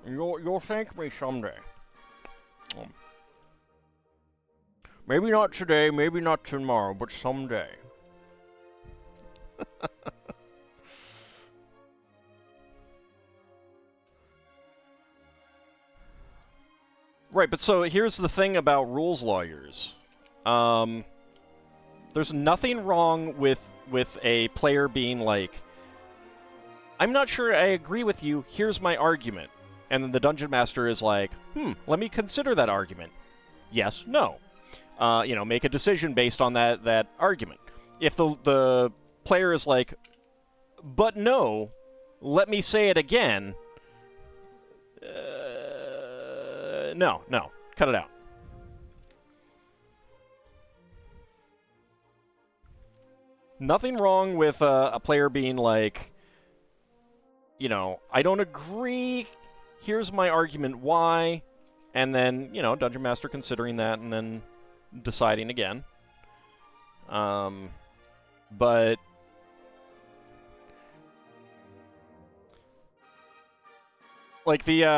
You'll thank me someday. Maybe not today, maybe not tomorrow, but someday. Right, but so here's the thing about rules lawyers. There's nothing wrong with a player being like, I'm not sure I agree with you, here's my argument. And then the Dungeon Master is like, let me consider that argument. Yes, no. Make a decision based on that argument. If the player is like, but no, let me say it again, no, cut it out. Nothing wrong with a player being like, I don't agree, here's my argument why, and then, Dungeon Master considering that and then deciding again. But like there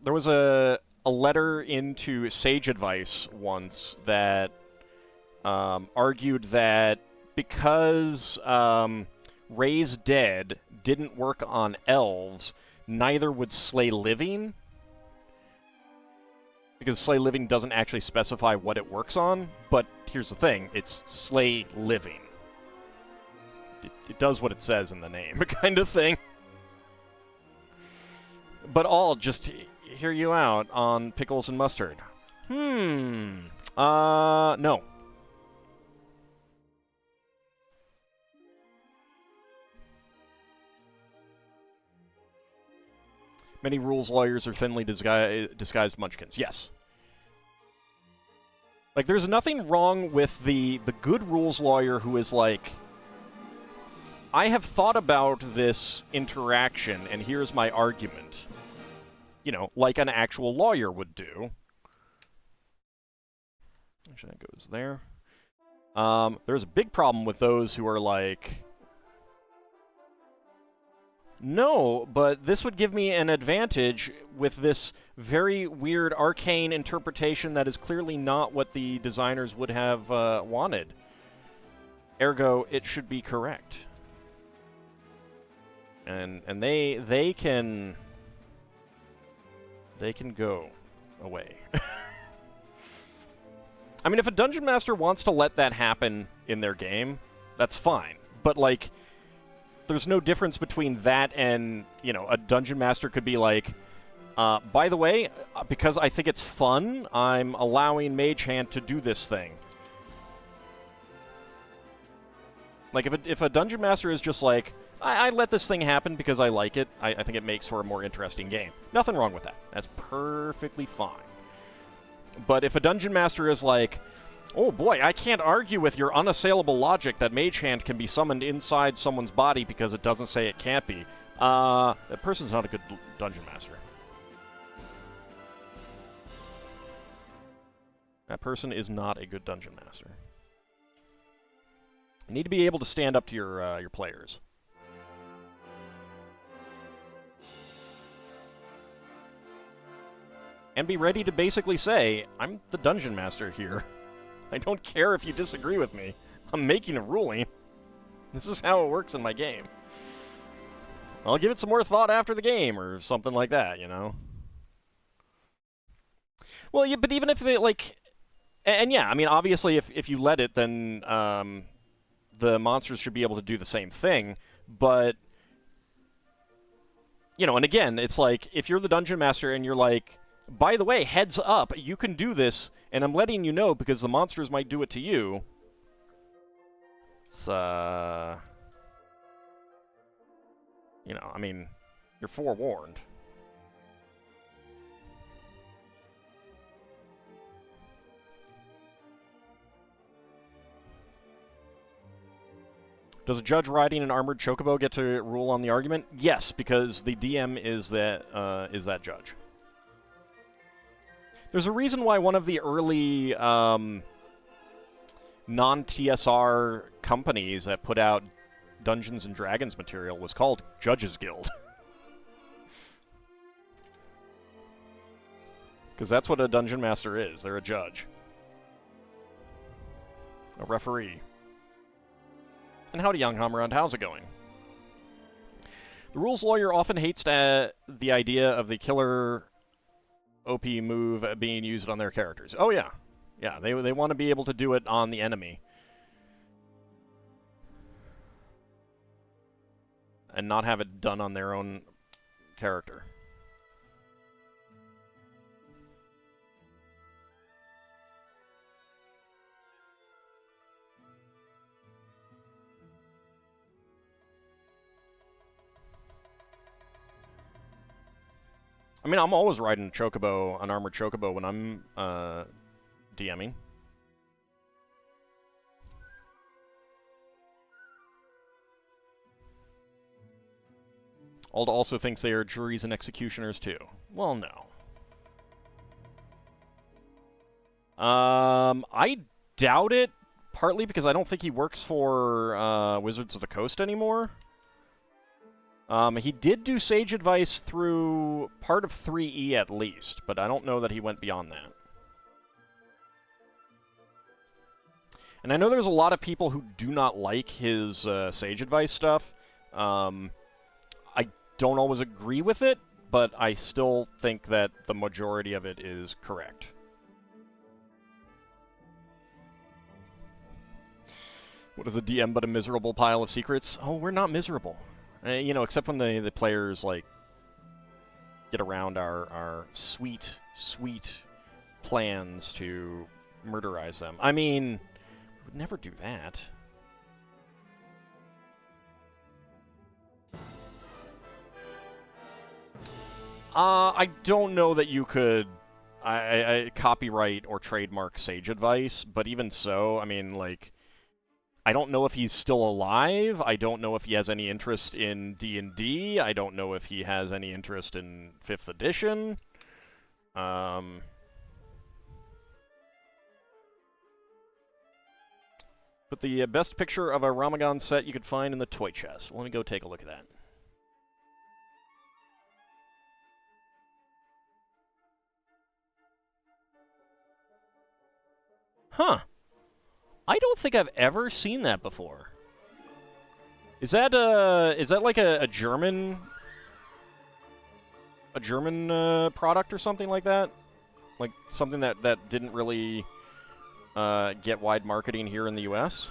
was a letter into Sage Advice once that argued that because Raise Dead didn't work on elves, neither would Slay Living. Because Slay Living doesn't actually specify what it works on, but here's the thing, it's Slay Living. It does what it says in the name, kind of thing. But I'll just hear you out on pickles and mustard. No. Many rules lawyers are thinly disguised munchkins. Yes. Like, there's nothing wrong with the good rules lawyer who is like, I have thought about this interaction, and here's my argument. Like an actual lawyer would do. Actually, that goes there. There's a big problem with those who are like, no, but this would give me an advantage with this very weird arcane interpretation that is clearly not what the designers would have wanted. Ergo, it should be correct. And they can go away. I mean, if a Dungeon Master wants to let that happen in their game, that's fine. But, like, there's no difference between that and, you know, a Dungeon Master could be like, by the way, because I think it's fun, I'm allowing Mage Hand to do this thing. Like, if a Dungeon Master is just like, I let this thing happen because I like it, I think it makes for a more interesting game. Nothing wrong with that. That's perfectly fine. But if a Dungeon Master is like, oh boy, I can't argue with your unassailable logic that Mage Hand can be summoned inside someone's body because it doesn't say it can't be, that person's not a good Dungeon Master. That person is not a good Dungeon Master. You need to be able to stand up to your players. And be ready to basically say, I'm the Dungeon Master here. I don't care if you disagree with me. I'm making a ruling. This is how it works in my game. I'll give it some more thought after the game, or something like that, you know? Well, yeah, but even if they, like... And yeah, I mean, obviously, if you let it, then the monsters should be able to do the same thing, but... You know, and again, it's like, if you're the Dungeon Master and you're like, by the way, heads up, you can do this, and I'm letting you know because the monsters might do it to you. It's, you know, I mean, you're forewarned. Does a judge riding an armored chocobo get to rule on the argument? Yes, because the DM is that judge. There's a reason why one of the early non-TSR companies that put out Dungeons & Dragons material was called Judges Guild. Because that's what a Dungeon Master is. They're a judge. A referee. And howdy, Young Hammerand. How's it going? The rules lawyer often hates the idea of the killer OP move being used on their characters. Oh, yeah. Yeah, they want to be able to do it on the enemy. And not have it done on their own character. I mean, I'm always riding a chocobo, an armored chocobo, when I'm DMing. Alda also thinks they are juries and executioners, too. Well, no. I doubt it, partly because I don't think he works for Wizards of the Coast anymore. He did do Sage Advice through part of 3E at least, but I don't know that he went beyond that. And I know there's a lot of people who do not like his Sage Advice stuff. I don't always agree with it, but I still think that the majority of it is correct. What is a DM but a miserable pile of secrets? Oh, we're not miserable. You know, except when the players, like, get around our sweet, sweet plans to murderize them. I mean, we would never do that. I don't know that you could I copyright or trademark Sage Advice, but even so, I mean, like... I don't know if he's still alive. I don't know if he has any interest in D&D. I don't know if he has any interest in 5th edition. But the best picture of a Ramagan set you could find in the toy chest. Let me go take a look at that. Huh. I don't think I've ever seen that before. Is that like a German product or something like that? Like something that didn't really get wide marketing here in the US.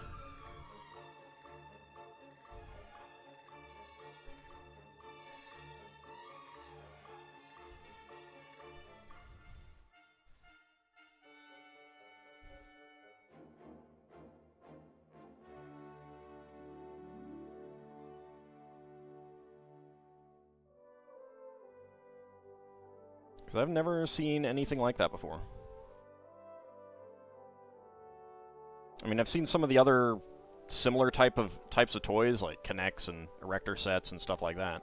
Because I've never seen anything like that before. I mean, I've seen some of the other similar types of toys, like Kinects and Erector sets and stuff like that.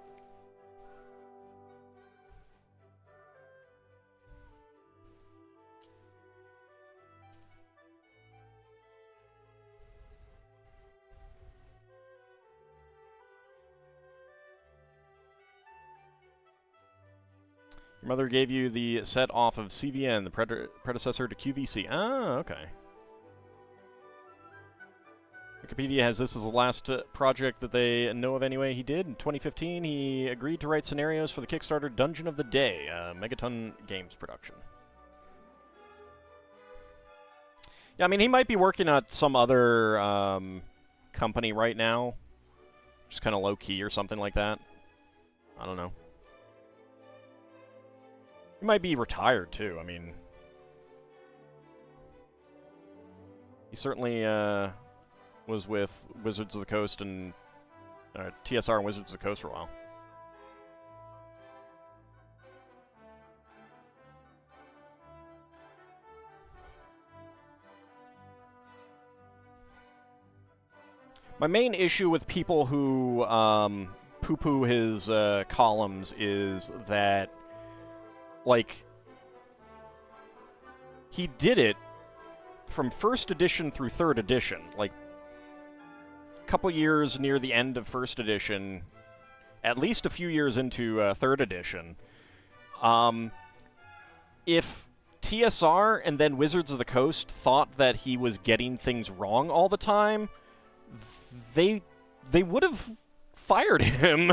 Your mother gave you the set off of CVN, the predecessor to QVC. Ah, okay. Wikipedia has this as the last project that they know of anyway. He did in 2015. He agreed to write scenarios for the Kickstarter Dungeon of the Day, Megaton Games production. Yeah, I mean, he might be working at some other company right now, just kind of low-key or something like that. I don't know. He might be retired, too. I mean, he certainly was with Wizards of the Coast and TSR and Wizards of the Coast for a while. My main issue with people who poo-poo his columns is that, like, he did it from 1st edition through 3rd edition. Like, a couple years near the end of 1st edition, at least a few years into 3rd edition. If TSR and then Wizards of the Coast thought that he was getting things wrong all the time, they would have fired him.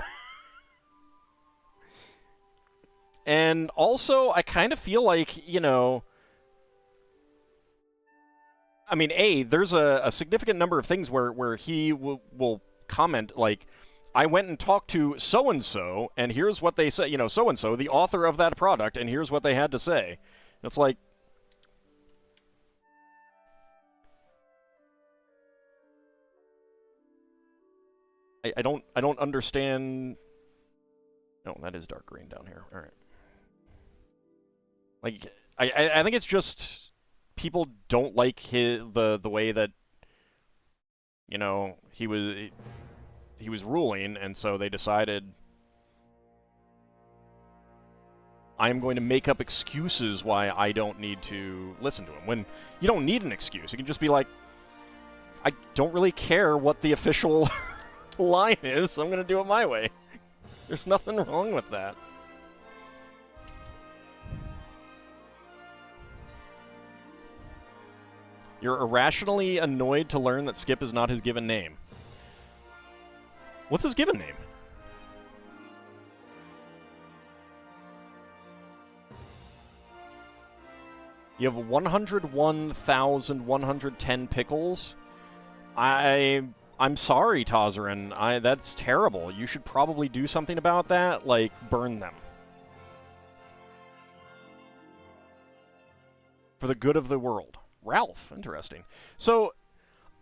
And also, I kind of feel like, you know, I mean, there's a significant number of things where he will comment, like, I went and talked to so-and-so, and here's what they said, you know, so-and-so, the author of that product, and here's what they had to say. It's like, I don't understand. No, that is dark green down here. All right. Like, I think it's just people don't like the way that, you know, he was ruling, and so they decided, I'm going to make up excuses why I don't need to listen to him. When you don't need an excuse, you can just be like, I don't really care what the official line is, so I'm going to do it my way. There's nothing wrong with that. You're irrationally annoyed to learn that Skip is not his given name. What's his given name? You have 101,110 pickles? I'm sorry, Tazarin. That's terrible. You should probably do something about that, like burn them. For the good of the world. Ralph, interesting. So,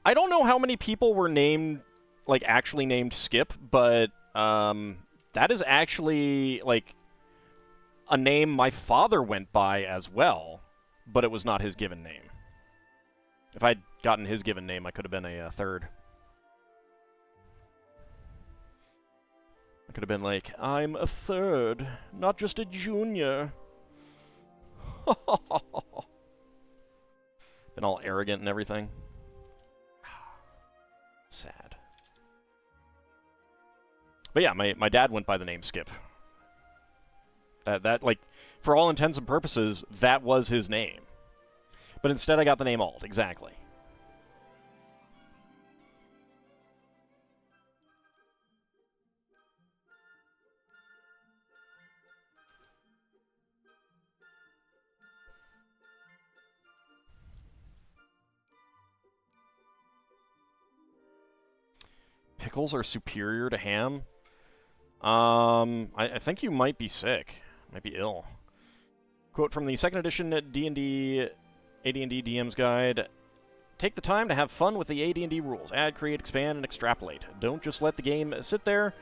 I don't know how many people were named, like, actually named Skip, but that is actually, like, a name my father went by as well, but it was not his given name. If I'd gotten his given name, I could have been a third. I could have been like, I'm a third, not just a junior. Been all arrogant and everything. Sad. But yeah, my dad went by the name Skip. That, like, for all intents and purposes, that was his name. But instead I got the name Ald, exactly. Pickles are superior to ham? I think you might be sick. Might be ill. Quote from the second edition D&D AD&D DM's Guide. Take the time to have fun with the AD&D rules. Add, create, expand, and extrapolate. Don't just let the game sit there,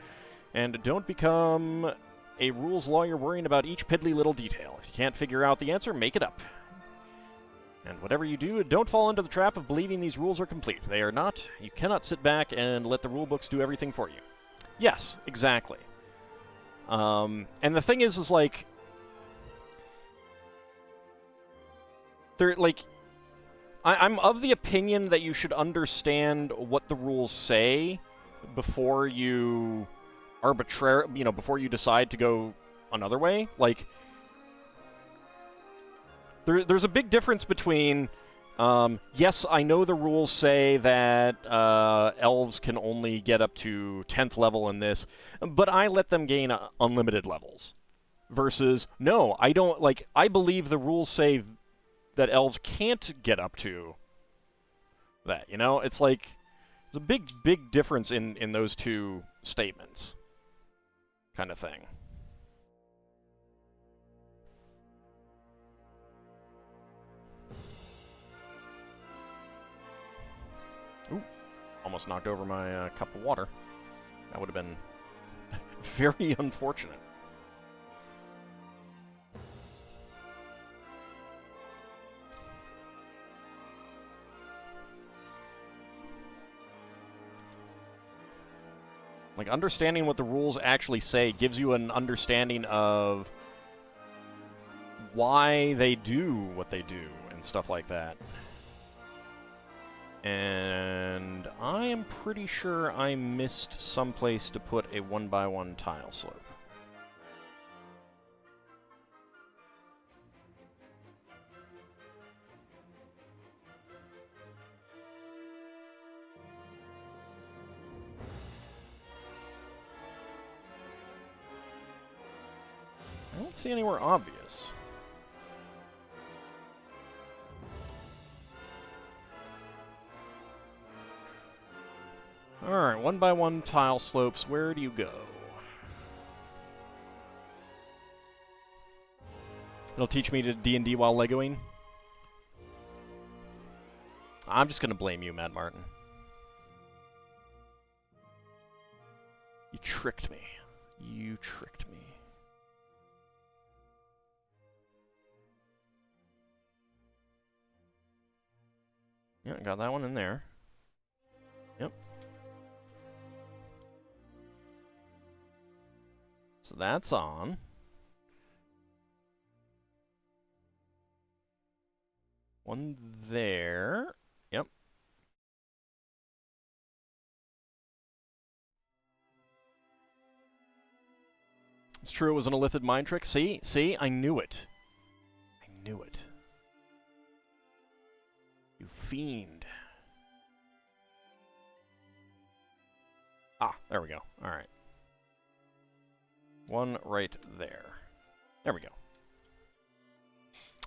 and don't become a rules lawyer worrying about each piddly little detail. If you can't figure out the answer, make it up. And whatever you do, don't fall into the trap of believing these rules are complete. They are not. You cannot sit back and let the rulebooks do everything for you. Yes, exactly. And the thing is like... They're, like... I'm of the opinion that you should understand what the rules say before you before you decide to go another way. Like, there's a big difference between, yes, I know the rules say that elves can only get up to 10th level in this, but I let them gain unlimited levels. Versus, no, I don't, like, I believe the rules say that elves can't get up to that, you know? It's like, there's a big, big difference in those two statements. Kind of thing. Ooh, almost knocked over my cup of water. That would have been very unfortunate. Like, understanding what the rules actually say gives you an understanding of why they do what they do and stuff like that. And I am pretty sure I missed someplace to put a 1x1 tile slope. I don't see anywhere obvious. Alright, 1x1 tile slopes, where do you go? It'll teach me to D&D while Legoing? I'm just gonna blame you, Matt Martin. You tricked me. You tricked me. Yeah, got that one in there. Yep. So that's on. One there. Yep. It's true, it was an illithid mind trick. See? See? I knew it. I knew it. You fiend. Ah, there we go. Alright. One right there. There we go.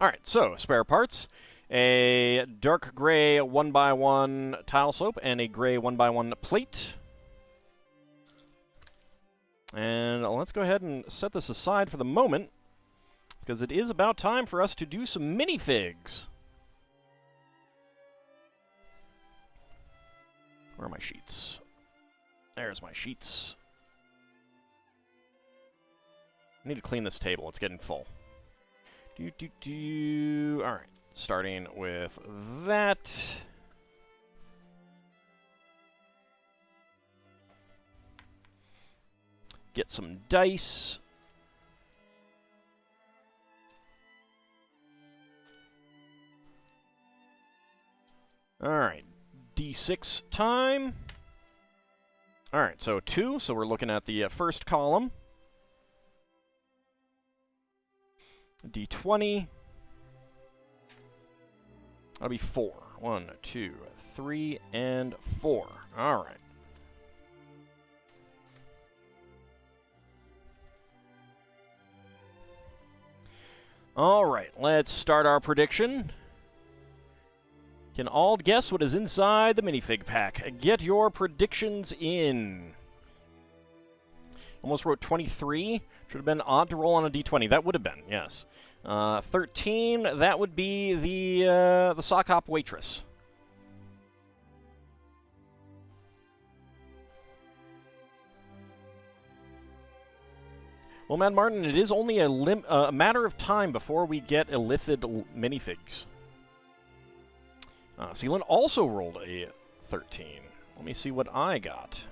Alright, so, spare parts. A dark gray 1x1 tile slope and a gray 1x1 plate. And let's go ahead and set this aside for the moment, because it is about time for us to do some minifigs. Where are my sheets? There's my sheets. I need to clean this table. It's getting full. Alright. Starting with that. Get some dice. Alright. D6 time. Alright, so 2. So we're looking at the first column. D20. That'll be 4. 1, 2, 3, and 4. Alright. Alright, let's start our prediction. Can all guess what is inside the minifig pack? Get your predictions in. Almost wrote 23. Should have been odd to roll on a d20. That would have been, yes. 13, that would be the sock hop waitress. Well, Mad Martin, it is only a matter of time before we get illithid minifigs. Sealand also rolled a 13. Let me see what I got.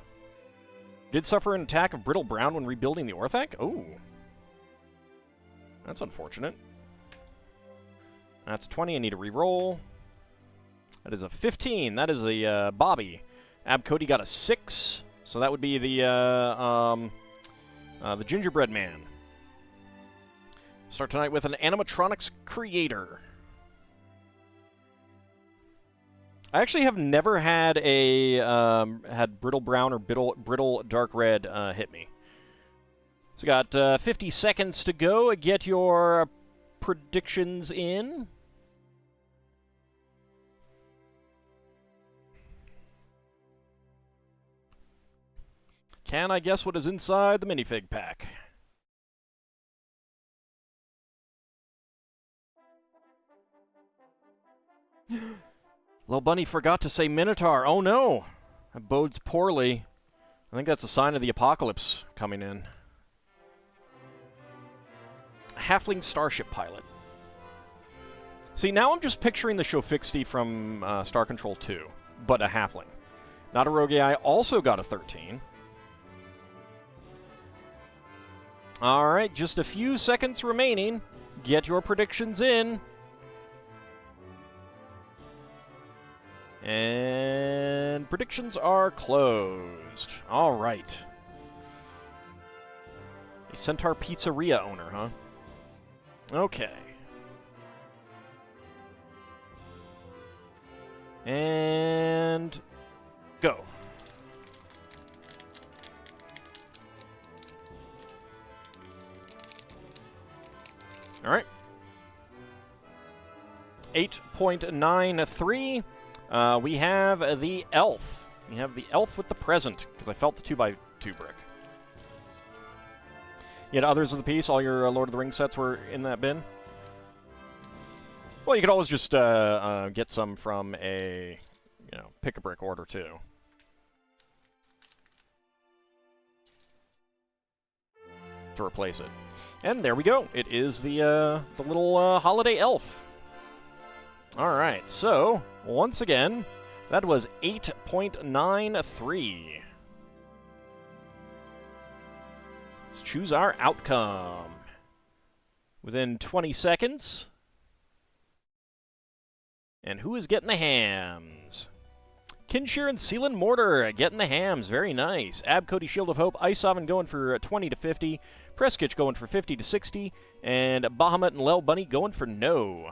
Did suffer an attack of brittle brown when rebuilding the Orthak? Oh. That's unfortunate. That's a 20. I need to re-roll. That is a 15. That is a Bobby. Cody got a 6. So that would be the Gingerbread Man. Start tonight with an animatronics creator. I actually have never had a had brittle brown or brittle dark red hit me. So got 50 seconds to go. Get your predictions in. Can I guess what is inside the minifig pack? Little Bunny forgot to say Minotaur. Oh no! That bodes poorly. I think that's a sign of the apocalypse coming in. Halfling starship pilot. See, now I'm just picturing the Shofixty from Star Control 2, but a halfling. Not a rogue AI also got a 13. Alright, just a few seconds remaining. Get your predictions in. And predictions are closed. Alright. A Centaur Pizzeria owner, huh? Okay. And go. All right. 8.93. We have the elf. We have the elf with the present, because I felt the 2x2 brick. Yet others of the piece, all your Lord of the Rings sets were in that bin? Well, you could always just get some from a, pick-a-brick order, too. To replace it. And there we go. It is the little holiday elf. All right, so, once again, that was 8.93. Let's choose our outcome. Within 20 seconds. And who is getting the hams? Kinshir and Sealand Mortar getting the hams. Very nice. Cody Shield of Hope. Ice Oven going for 20 to 50. Preskitch going for 50 to 60. And Bahamut and Lel Bunny going for no.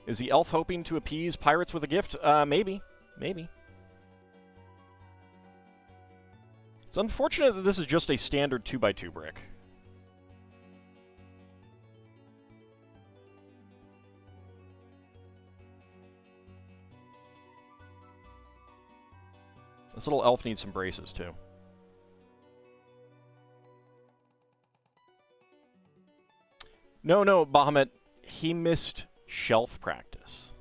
Is the elf hoping to appease pirates with a gift? Maybe. Maybe. It's unfortunate that this is just a standard 2x2 brick. This little elf needs some braces, too. No, Bahamut. He missed shelf practice.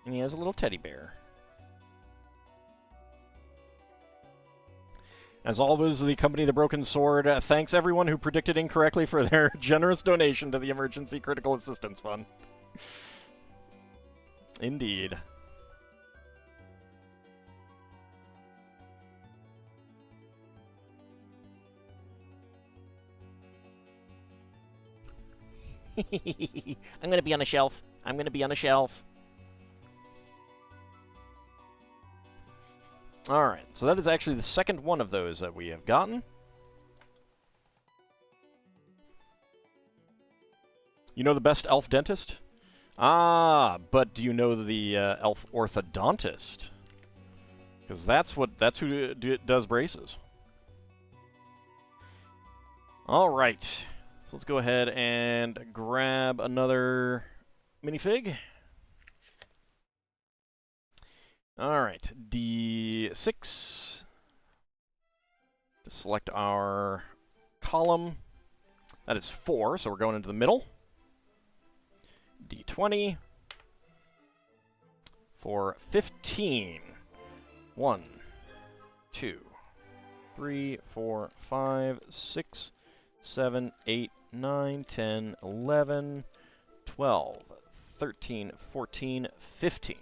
And he has a little teddy bear. As always, the Company of the Broken Sword thanks everyone who predicted incorrectly for their generous donation to the Emergency Critical Assistance Fund. Indeed. I'm gonna be on a shelf. I'm gonna be on a shelf. Alright, so that is actually the second one of those that we have gotten. You know the best elf dentist? Ah, but do you know the elf orthodontist? Because that's who does braces. All right. So let's go ahead and grab another minifig. All right, D6. Select our column. That is 4, so we're going into the middle. D20 for 15. 1, 2, 3, 4, 5, 6, 7, 8, 9, 10, 11, 12, 13, 14, 15.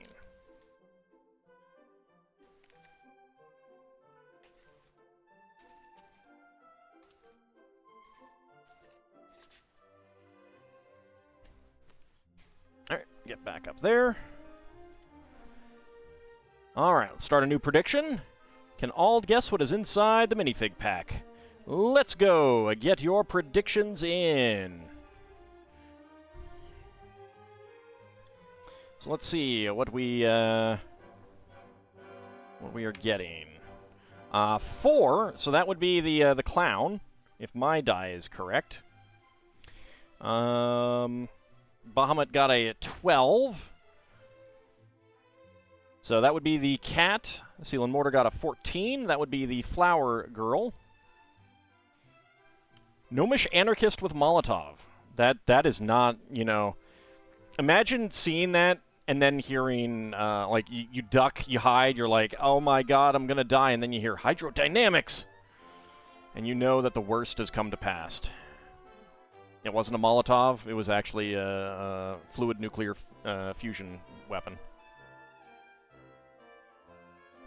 Alright, get back up there. Alright, let's start a new prediction. Can Ald guess what is inside the minifig pack? Let's go! Get your predictions in. So let's see what we are getting. 4, so that would be the clown, if my die is correct. Bahamut got a 12. So that would be the cat. Seal and Mortar got a 14. That would be the flower girl. Gnomish anarchist with Molotov. That is not, you know... Imagine seeing that and then hearing, like, you duck, you hide, you're like, oh my god, I'm gonna die, and then you hear hydrodynamics! And you know that the worst has come to pass. It wasn't a Molotov, it was actually a fluid nuclear fusion weapon.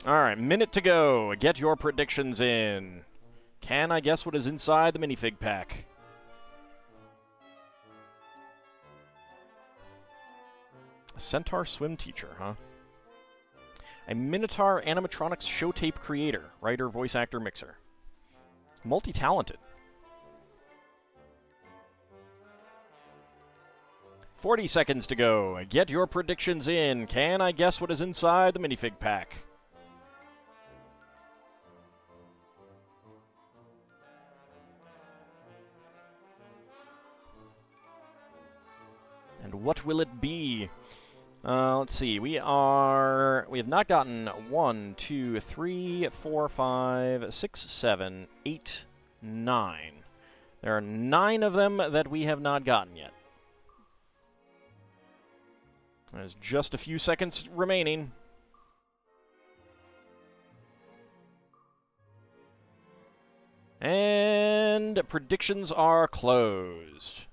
Alright, minute to go. Get your predictions in. Can I guess what is inside the minifig pack? A Centaur swim teacher, huh? A Minotaur animatronics show tape creator, writer, voice actor, mixer. Multi-talented. 40 seconds to go. Get your predictions in. Can I guess what is inside the minifig pack? And what will it be? Let's see. We have not gotten 1, 2, 3, 4, 5, 6, 7, 8, 9. There are 9 of them that we have not gotten yet. There's just a few seconds remaining. And predictions are closed.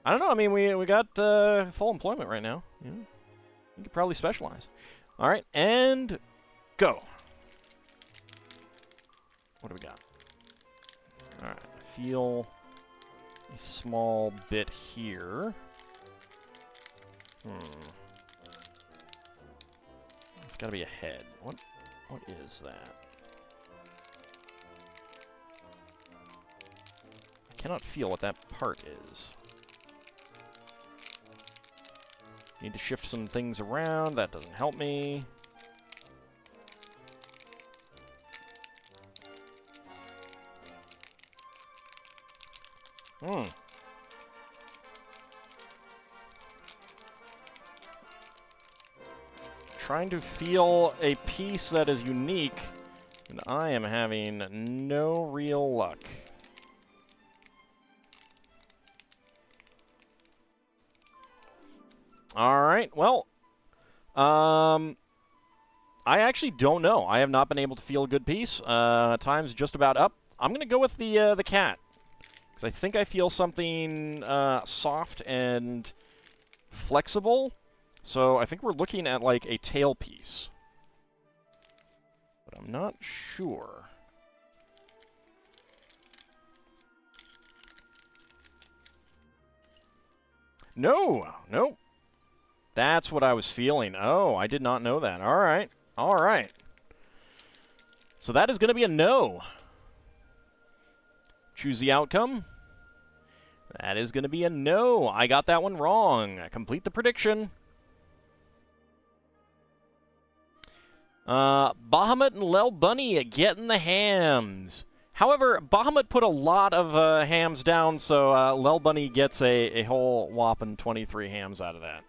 I don't know. I mean, we got full employment right now. You know, you could probably specialize. All right, and go. What do we got? All right, I feel a small bit here. It's got to be a head. What is that? I cannot feel what that part is. Need to shift some things around. That doesn't help me. Trying to feel a piece that is unique, and I am having no real luck. Alright, well, I actually don't know. I have not been able to feel a good piece. Time's just about up. I'm going to go with the cat, because I think I feel something soft and flexible. So I think we're looking at, like, a tail piece. But I'm not sure. No! Nope. That's what I was feeling. Oh, I did not know that. All right. All right. So that is going to be a no. Choose the outcome. That is going to be a no. I got that one wrong. Complete the prediction. Bahamut and Lel Bunny getting the hams. However, Bahamut put a lot of hams down, so Lel Bunny gets a whole whopping 23 hams out of that.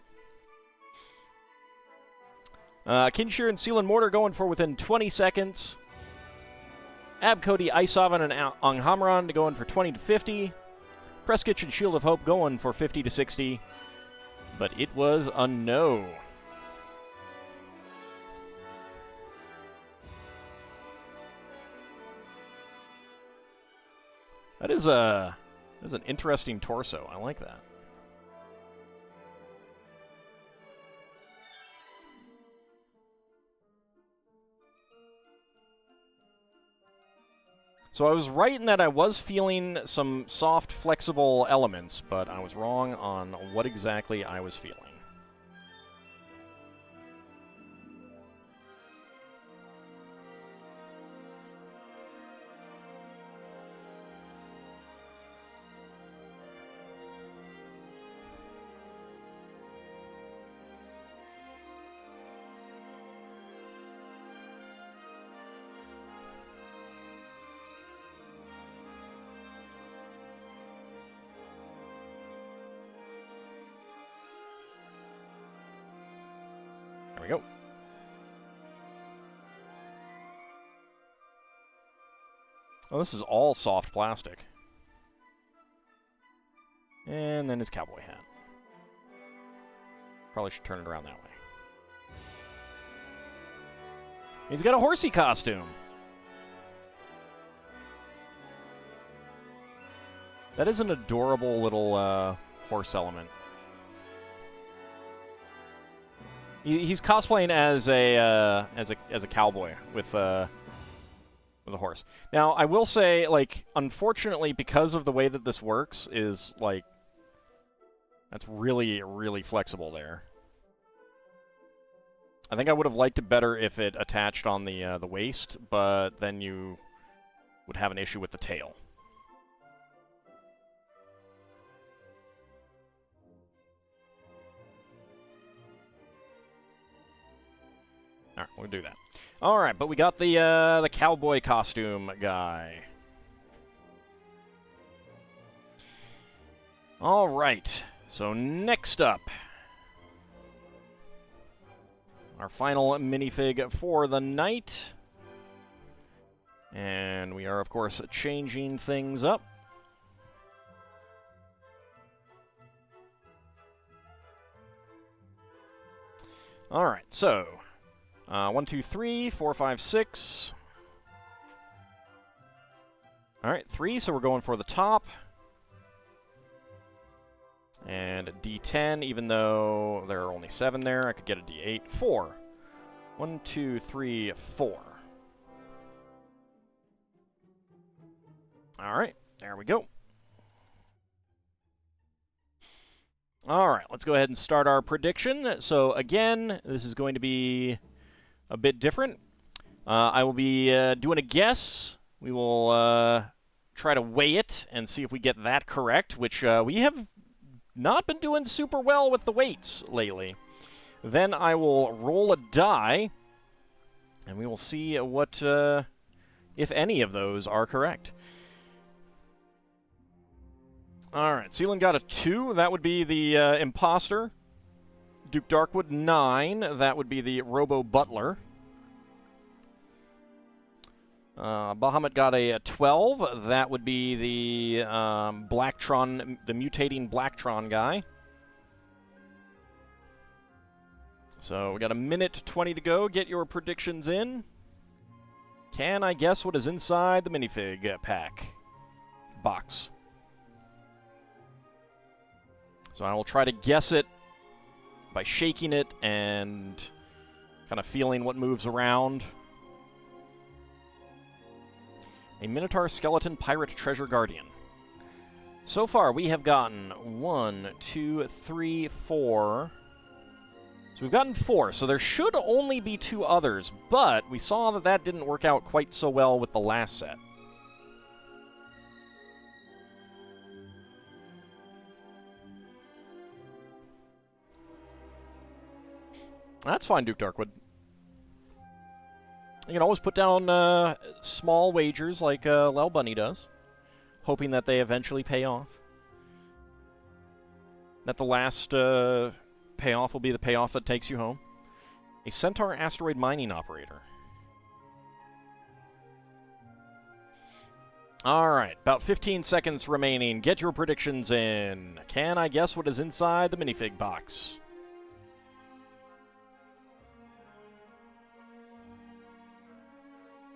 Kinshir and Seal and Mortar going for within 20 seconds. Abcody, Isovan, and Anghamron going for 20 to 50. Preskitch and Shield of Hope going for 50 to 60. But it was a no. That is an interesting torso. I like that. So I was right in that I was feeling some soft, flexible elements, but I was wrong on what exactly I was feeling. There we go. Oh, this is all soft plastic. And then his cowboy hat. Probably should turn it around that way. He's got a horsey costume. That is an adorable little horse element. He's cosplaying as a cowboy with a horse. Now, I will say, like, unfortunately, because of the way that this works, is like that's really, really flexible there. I think I would have liked it better if it attached on the waist, but then you would have an issue with the tail. All right, we'll do that. All right, but we got the cowboy costume guy. All right, so next up, our final minifig for the night. And we are, of course, changing things up. All right, so 1, 2, 3, 4, 5, 6. All right, 3, so we're going for the top. And a D10, even though there are only 7 there, I could get a D8. 4. 1, 2, 3, 4. All right, there we go. All right, let's go ahead and start our prediction. So again, this is going to be a bit different. I will be doing a guess. We will try to weigh it and see if we get that correct, which we have not been doing super well with the weights lately. Then I will roll a die, and we will see what, if any of those are correct. All right, Seelan got a 2. That would be the Imposter. Duke Darkwood, 9. That would be the Robo Butler. Bahamut got a 12. That would be the Blacktron, the mutating Blacktron guy. So we got a minute 20 to go. Get your predictions in. Can I guess what is inside the minifig pack box? So I will try to guess it by shaking it and kind of feeling what moves around. A Minotaur Skeleton Pirate Treasure Guardian. So far, we have gotten 1, 2, 3, 4. So we've gotten 4, so there should only be 2 others, but we saw that that didn't work out quite so well with the last set. That's fine, Duke Darkwood. You can always put down small wagers like Lel Bunny does, hoping that they eventually pay off. That the last payoff will be the payoff that takes you home. A Centaur asteroid mining operator. Alright, about 15 seconds remaining. Get your predictions in. Can I guess what is inside the minifig box?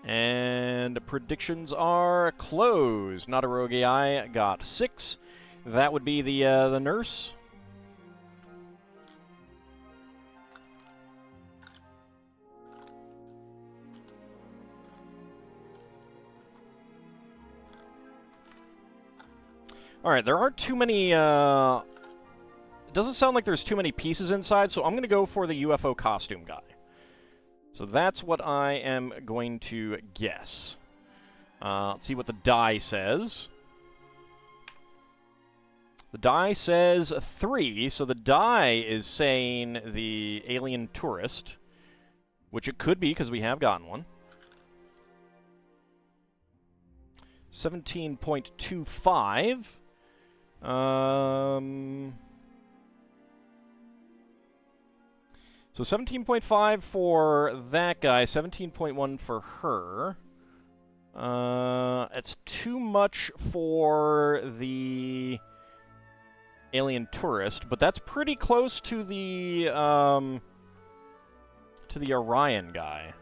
And predictions are closed. Nadarogi, I got 6. That would be the nurse. Alright, there aren't too many, it doesn't sound like there's too many pieces inside, so I'm going to go for the UFO costume guy. So that's what I am going to guess. Let's see what the die says. The die says 3, so the die is saying the alien tourist, which it could be because we have gotten one. 17.25. So 17.5 for that guy, 17.1 for her. It's too much for the alien tourist, but that's pretty close to the Orion guy.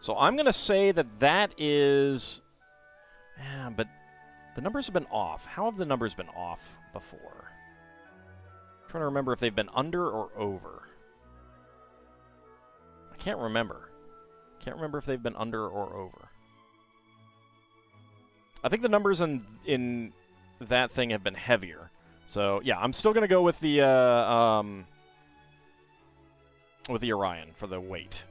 So I'm gonna say that that is. Yeah, but the numbers have been off. How have the numbers been off before? I'm trying to remember if they've been under or over. I can't remember. Can't remember if they've been under or over. I think the numbers in that thing have been heavier. So yeah, I'm still gonna go with the Orion for the weight.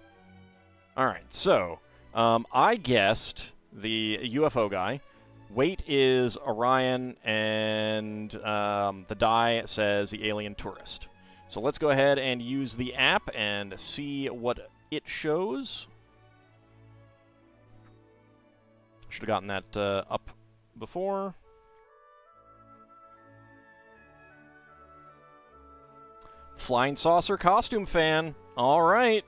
All right, so I guessed the UFO guy. Weight is Orion, and the die says the alien tourist. So let's go ahead and use the app and see what it shows. Should have gotten that up before. Flying saucer costume fan. All right.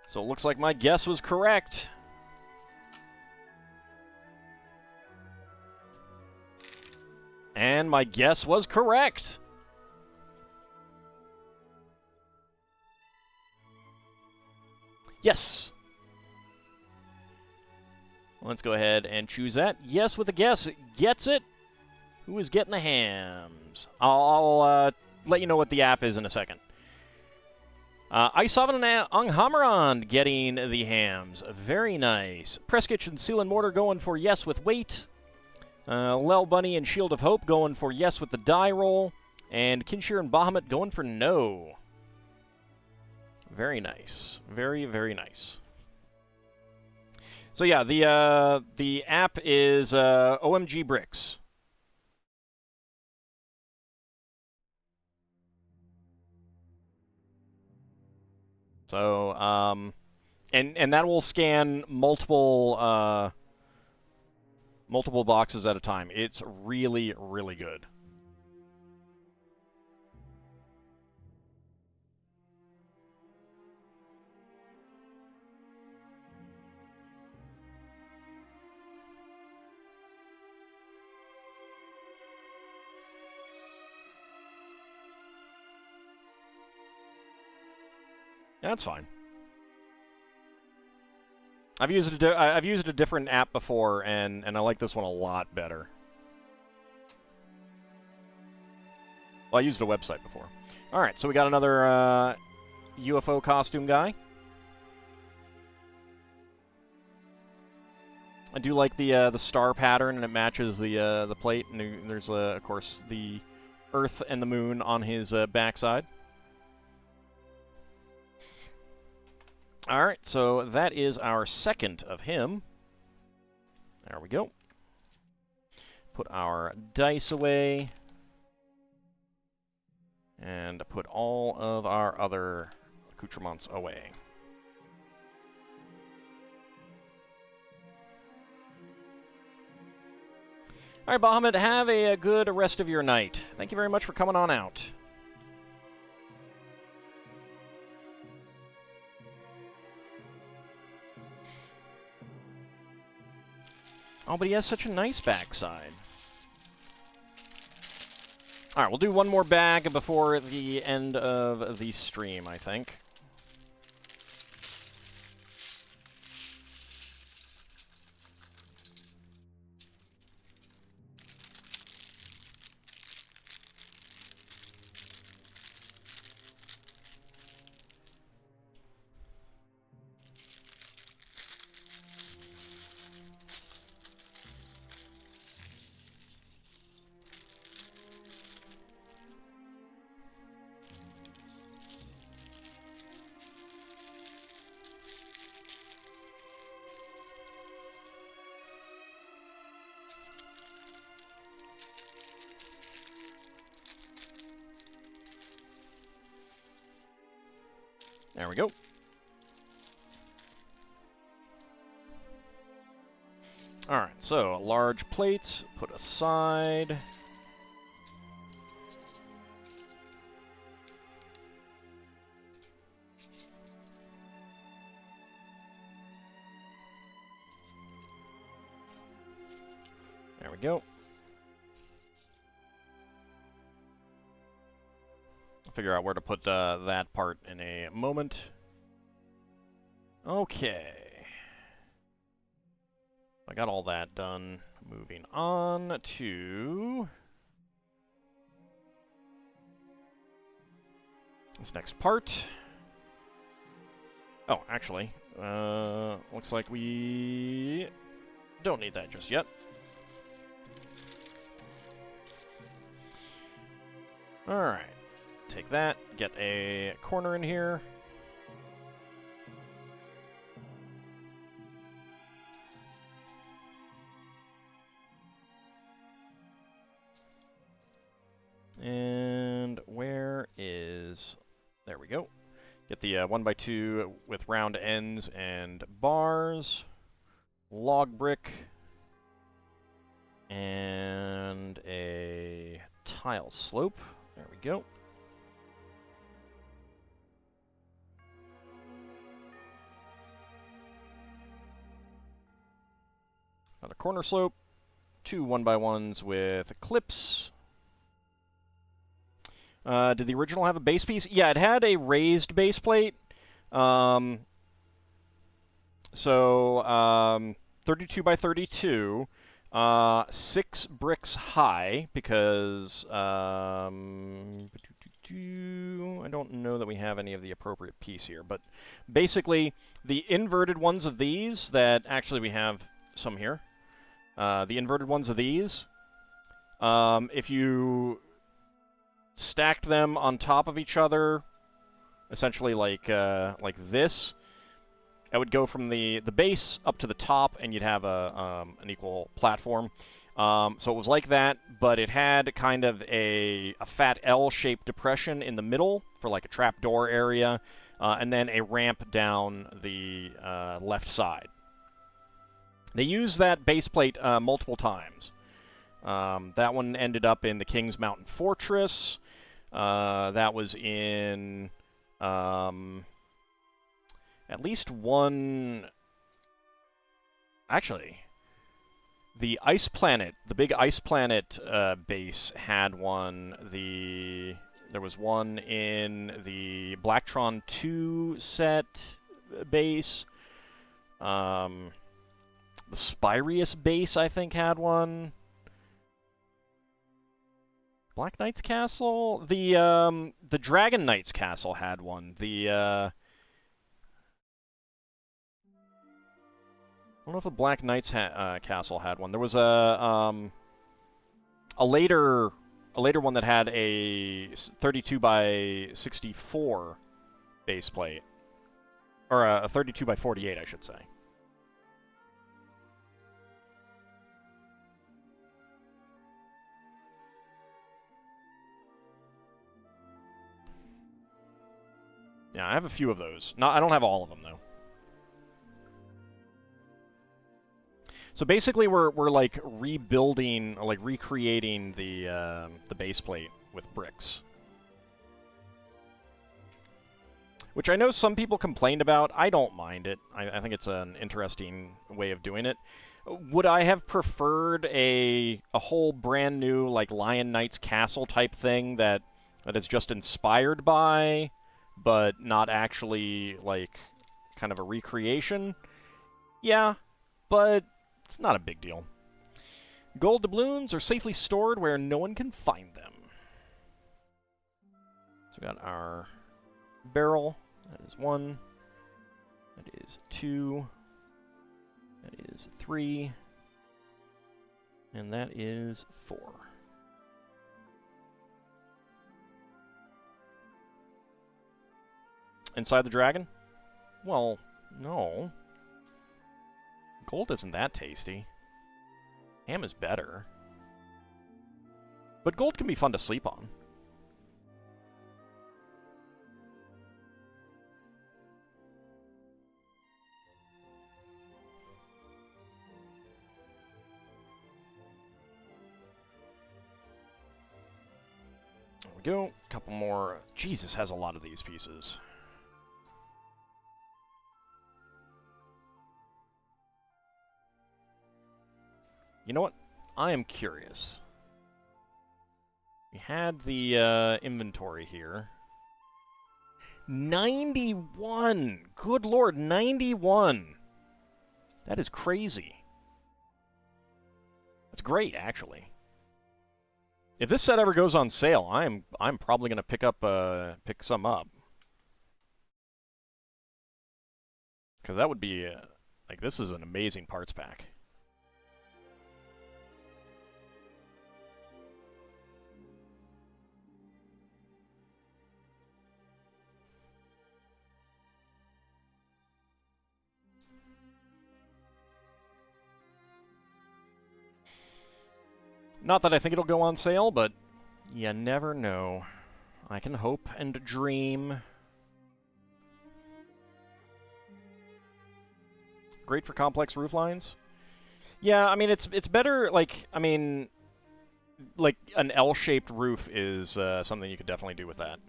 So it looks like my guess was correct. And my guess was correct. Yes. Let's go ahead and choose that. Yes with a guess. Gets it. Who is getting the hams? I'll let you know what the app is in a second. Isovan and Anghamarand getting the hams. Very nice. Preskitch and Seal and Mortar going for yes with weight. Lel Bunny and Shield of Hope going for yes with the die roll. And Kinshir and Bahamut going for no. Very nice. Very, very nice. So yeah, the app is OMG Bricks. So, and that will scan multiple boxes at a time. It's really, really good. That's fine. I've used a different app before, and I like this one a lot better. Well, I used a website before. All right, so we got another UFO costume guy. I do like the star pattern, and it matches the plate. And there's of course the Earth and the Moon on his backside. All right, so that is our second of him. There we go. Put our dice away. And put all of our other accoutrements away. All right, Bahamut, have a good rest of your night. Thank you very much for coming on out. Oh, but he has such a nice backside. All right, we'll do one more bag before the end of the stream, I think. There we go. Alright, so large plates, put aside. There we go. I'll figure out where to put that part in a moment. Okay. I got all that done. Moving on to this next part. Oh, actually, looks like we don't need that just yet. Alright. Take that, get a corner in here. And where is... There we go. Get the 1x2 with round ends and bars. Log brick. And a tile slope. There we go. Another corner slope. 2 1x1s with clips. Did the original have a base piece? Yeah, it had a raised base plate. 32 by 32, 6 bricks high, because I don't know that we have any of the appropriate piece here, but basically the inverted ones of these that actually we have some here. The inverted ones of these, if you stacked them on top of each other, essentially like this, it would go from the base up to the top, and you'd have an equal platform. So it was like that, but it had kind of a fat L-shaped depression in the middle for like a trapdoor area, and then a ramp down the left side. They used that base plate multiple times. That one ended up in the King's Mountain Fortress. That was in at least one... Actually, the Ice Planet, the big Ice Planet base had one. There was one in the Blacktron 2 set base. The Spyrius base, I think, had one. Black Knight's Castle? The Dragon Knight's Castle had one. I don't know if the Black Knight's Castle had one. There was a later one that had a 32 by 64 base plate. Or a 32 by 48, I should say. Yeah, I have a few of those. I don't have all of them, though. So basically, we're like rebuilding, like recreating the base plate with bricks, which I know some people complained about. I don't mind it. I think it's an interesting way of doing it. Would I have preferred a whole brand new like Lion Knight's Castle type thing that is just inspired by, but not actually like kind of a recreation? Yeah, but it's not a big deal. Gold doubloons are safely stored where no one can find them. So we got our barrel. That is 1. That is 2. That is 3. And that is 4. Inside the dragon? Well, no. Gold isn't that tasty. Ham is better. But gold can be fun to sleep on. There we go. A couple more. Jesus has a lot of these pieces. You know what? I am curious. We had the inventory here. 91! Good lord, 91! That is crazy. That's great, actually. If this set ever goes on sale, I'm probably gonna pick some up. Because that would be like, this is an amazing parts pack. Not that I think it'll go on sale, but you never know. I can hope and dream. Great for complex roof lines. Yeah, I mean, it's better, like, I mean, like, an L-shaped roof is something you could definitely do with that.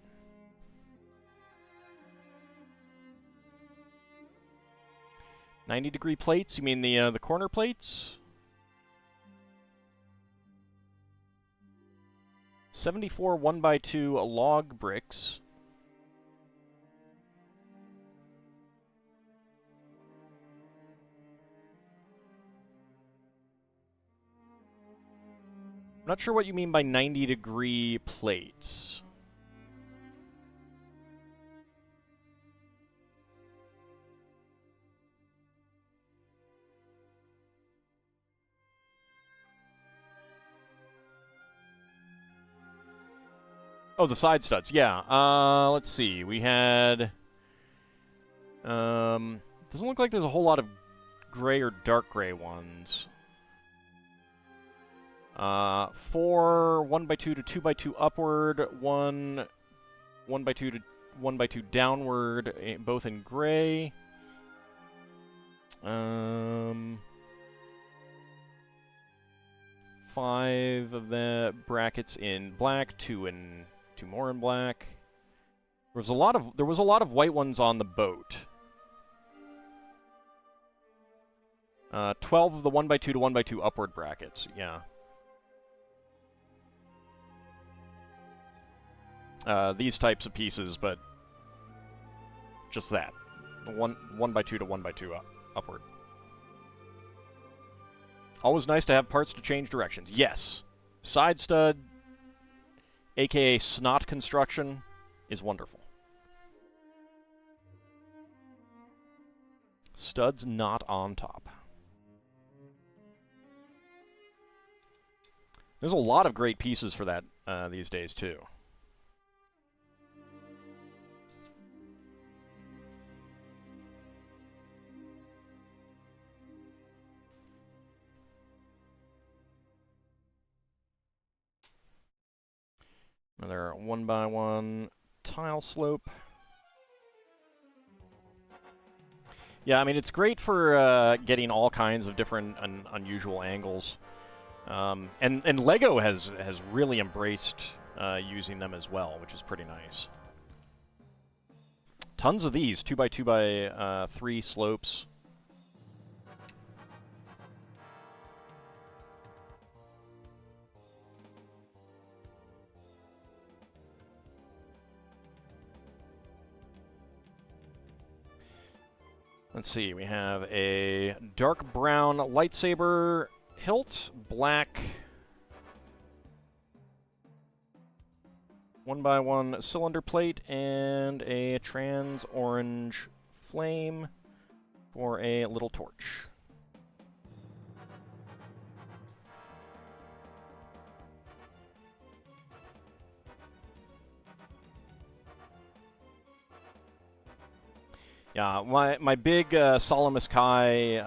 "90-degree plates? You mean the corner plates?" 74 1x2 log bricks. I'm not sure what you mean by 90-degree plates. Oh, the side studs. Yeah. Let's see. We had... doesn't look like there's a whole lot of gray or dark gray ones. 4 1x2 to 2x2 upward, 1 1x2 to 1x2 downward, both in gray. 5 of the brackets in black, 2 more in black. There was a lot of white ones on the boat. 12 of the 1x2 to 1x2 upward brackets. Yeah. These types of pieces, but just that. 1x2 to 1x2 upward. Always nice to have parts to change directions. Yes. Side stud, aka snot construction, is wonderful. Studs not on top. There's a lot of great pieces for that these days, too. Another 1x1 tile slope. Yeah, I mean, it's great for getting all kinds of different unusual angles. And Lego has really embraced using them as well, which is pretty nice. Tons of these 2x2x3 slopes. Let's see, we have a dark brown lightsaber hilt, black 1x1 cylinder plate, and a trans orange flame for a little torch. Yeah, my big Salamis Kai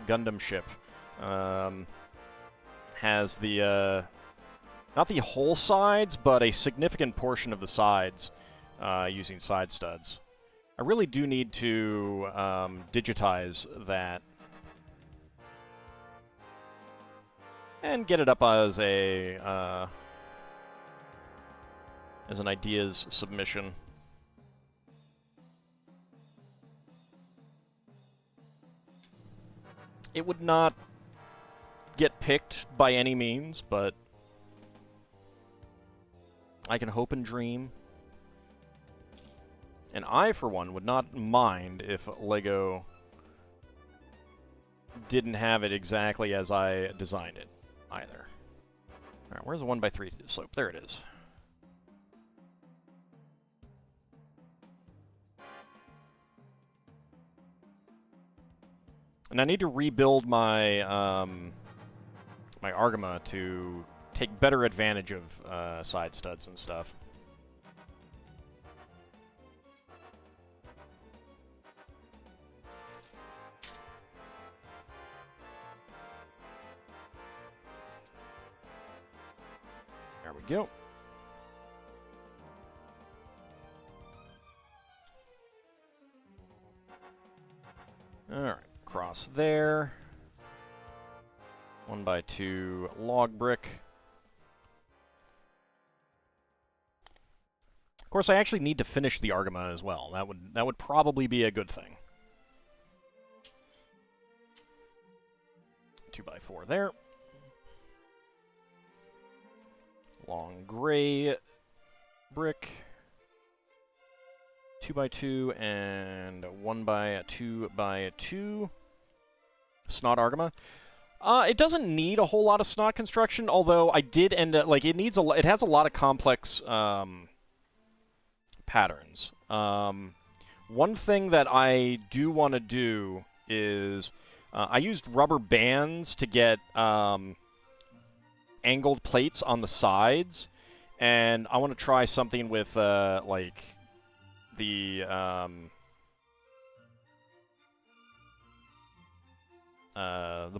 Gundam ship has the not the whole sides, but a significant portion of the sides using side studs. I really do need to digitize that and get it up as a as an ideas submission. It would not get picked by any means, but I can hope and dream. And I, for one, would not mind if Lego didn't have it exactly as I designed it, either. Alright, where's the 1x3 slope? There it is. And I need to rebuild my my Argama to take better advantage of side studs and stuff. There we go. All right. Across there. 1x2 log brick. Of course, I actually need to finish the Argama as well. That would probably be a good thing. 2x4 there. Long gray brick. 2x2 and 1x2x2. Snot Argama. It doesn't need a whole lot of snot construction, although I did end up like it has a lot of complex patterns. One thing that I do want to do is I used rubber bands to get angled plates on the sides, and I want to try something with like the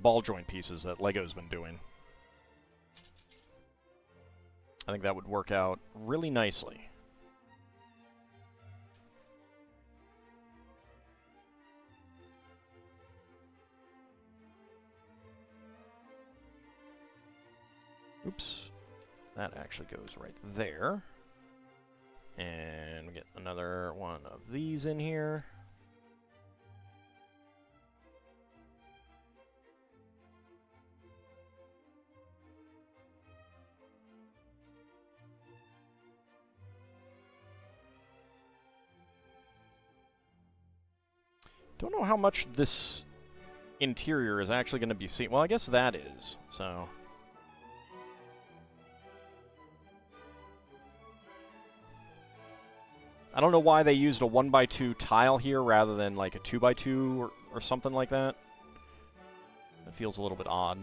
ball joint pieces that Lego's been doing. I think that would work out really nicely. Oops. That actually goes right there. And we get another one of these in here. Don't know how much this interior is actually going to be seen. Well, I guess that is, so... I don't know why they used a 1x2 tile here rather than like a 2x2 or something like that. It feels a little bit odd.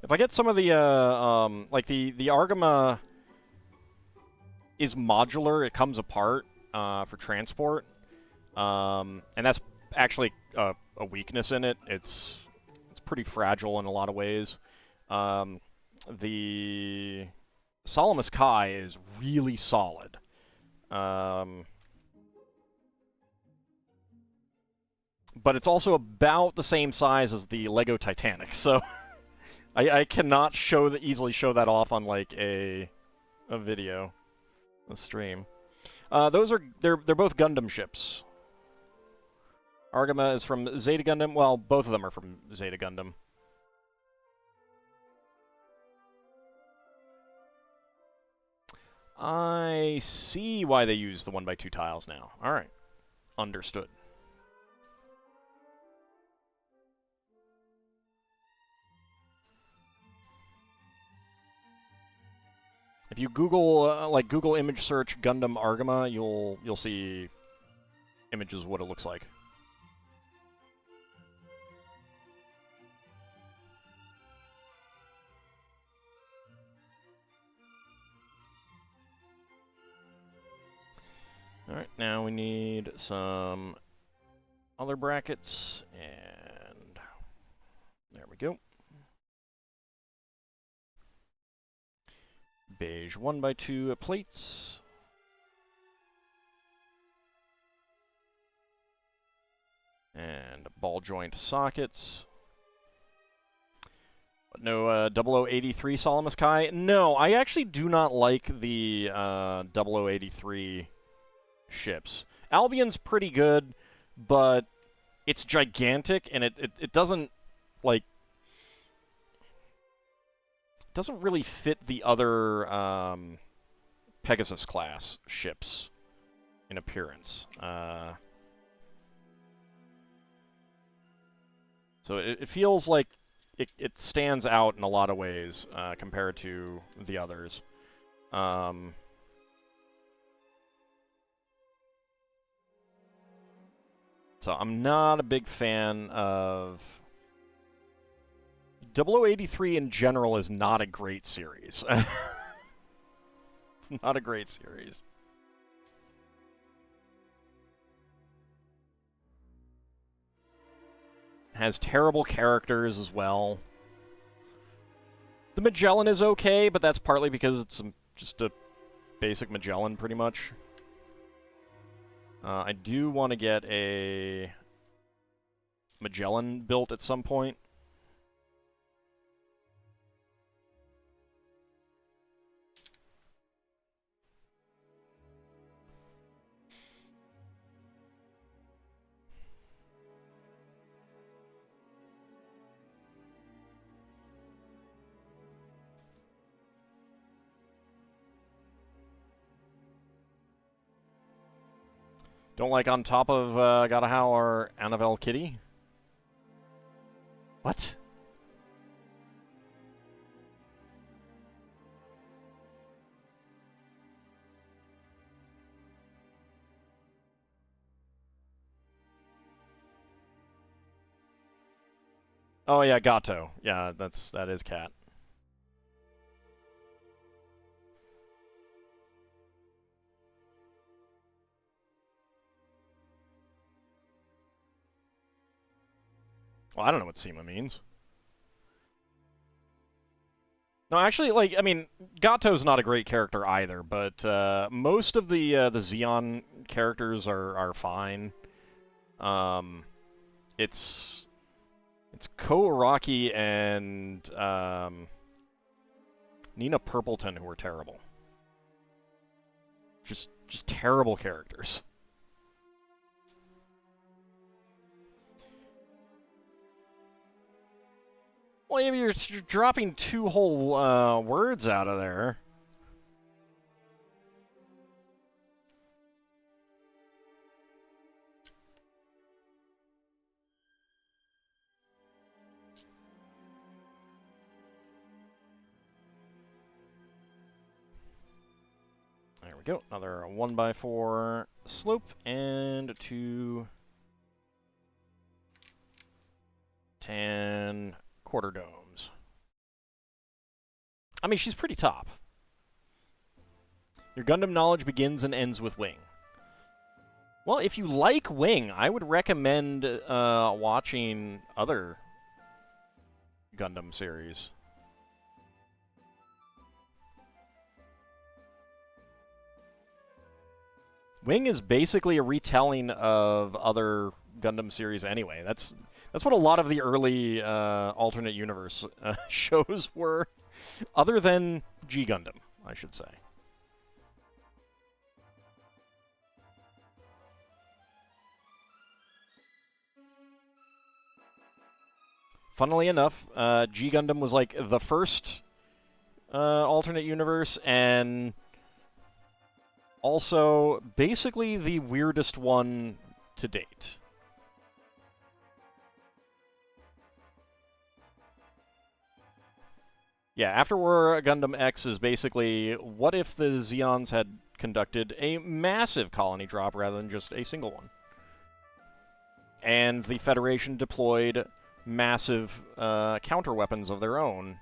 If I get some of the, like the Argama is modular, it comes apart for transport, and that's actually a weakness in it. It's pretty fragile in a lot of ways. The Salamis Kai is really solid. But it's also about the same size as the Lego Titanic, so I cannot easily show that off on like a video, a stream. They're both Gundam ships. Argama is from Zeta Gundam. Well, both of them are from Zeta Gundam. I see why they use the 1x2 tiles now. Alright. Understood. If you Google Google image search Gundam Argama, you'll see images of what it looks like. Alright, now we need some other brackets, and there we go. Beige 1x2 plates. And ball joint sockets. But no 0083 Salamis Kai. No, I actually do not like the 0083 ships. Albion's pretty good, but it's gigantic, and it doesn't, like, doesn't really fit the other Pegasus class ships in appearance. So it feels like it stands out in a lot of ways compared to the others. So I'm not a big fan of... 0083 in general is not a great series. It's not a great series. Has terrible characters as well. The Magellan is okay, but that's partly because it's just a basic Magellan, pretty much. I do want to get a Magellan built at some point. Don't like on top of Gotta Howl or Annabelle Kitty? What? Oh yeah, Gato. Yeah, that is Cat. Well, I don't know what Sema means. No, actually, like, I mean, Gato's not a great character either, but most of the Xeon characters are fine. It's Ko Araki and Nina Purpleton who are terrible. Just terrible characters. Well, you're dropping two whole words out of there. There we go. Another 1x4 slope and 2 tan quarter domes. I mean, she's pretty top. Your Gundam knowledge begins and ends with Wing. Well, if you like Wing, I would recommend watching other Gundam series. Wing is basically a retelling of other Gundam series anyway. That's what a lot of the early alternate universe shows were, other than G Gundam, I should say. Funnily enough, G Gundam was like the first alternate universe, and also basically the weirdest one to date. Yeah, After War Gundam X is basically, what if the Zeons had conducted a massive colony drop rather than just a single one? And the Federation deployed massive counter weapons of their own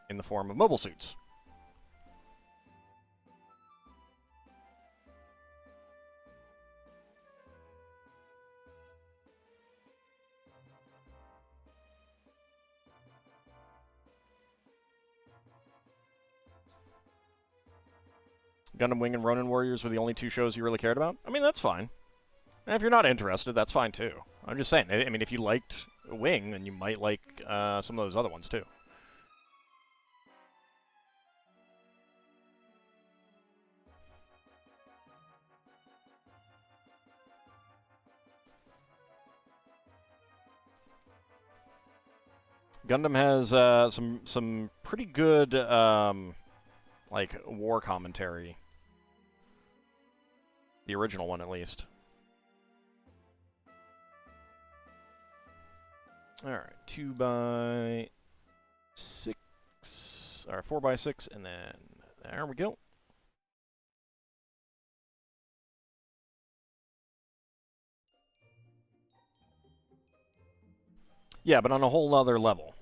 in the form of mobile suits. Gundam Wing and Ronin Warriors were the only two shows you really cared about? I mean, that's fine. And if you're not interested, that's fine too. I'm just saying, I mean, if you liked Wing, then you might like some of those other ones too. Gundam has some pretty good like war commentary. The original one, at least. All right, 2x6 or 4x6, and then there we go. Yeah, but on a whole other level.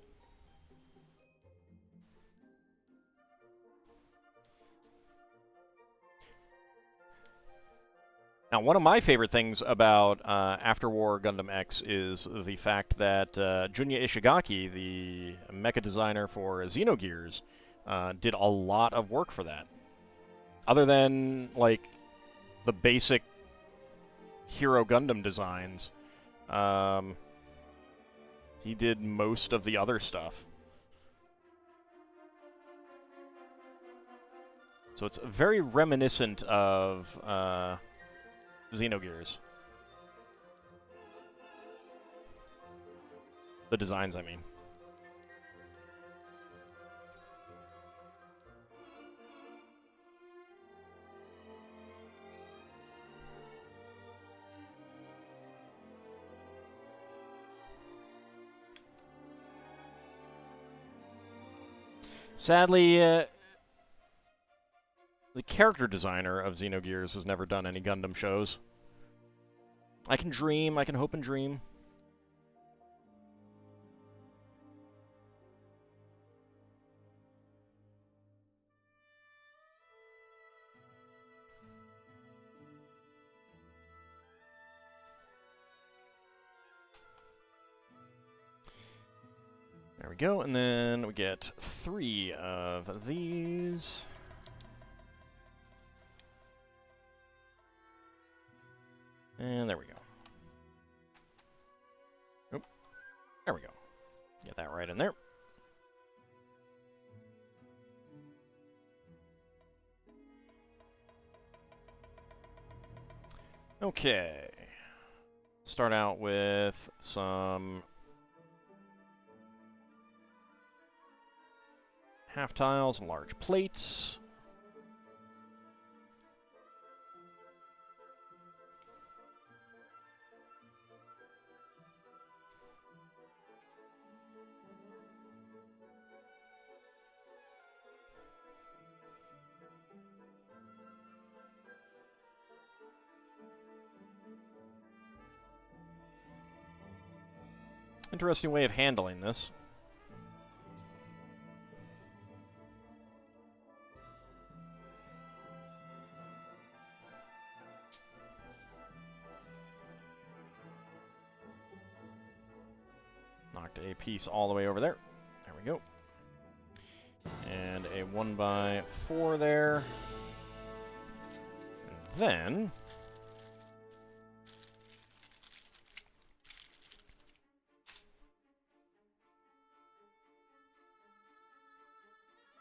Now, one of my favorite things about After War Gundam X is the fact that Junya Ishigaki, the mecha designer for Xenogears, did a lot of work for that. Other than, like, the basic Hero Gundam designs, he did most of the other stuff. So it's very reminiscent of Xenogears. The designs, I mean. Sadly, the character designer of Xenogears has never done any Gundam shows. I can dream, I can hope and dream. There we go, and then we get 3 of these. And there we go. Oop. There we go. Get that right in there. Okay. Start out with some half tiles and large plates. Interesting way of handling this. Knocked a piece all the way over there. There we go. And a 1x4 there. And then...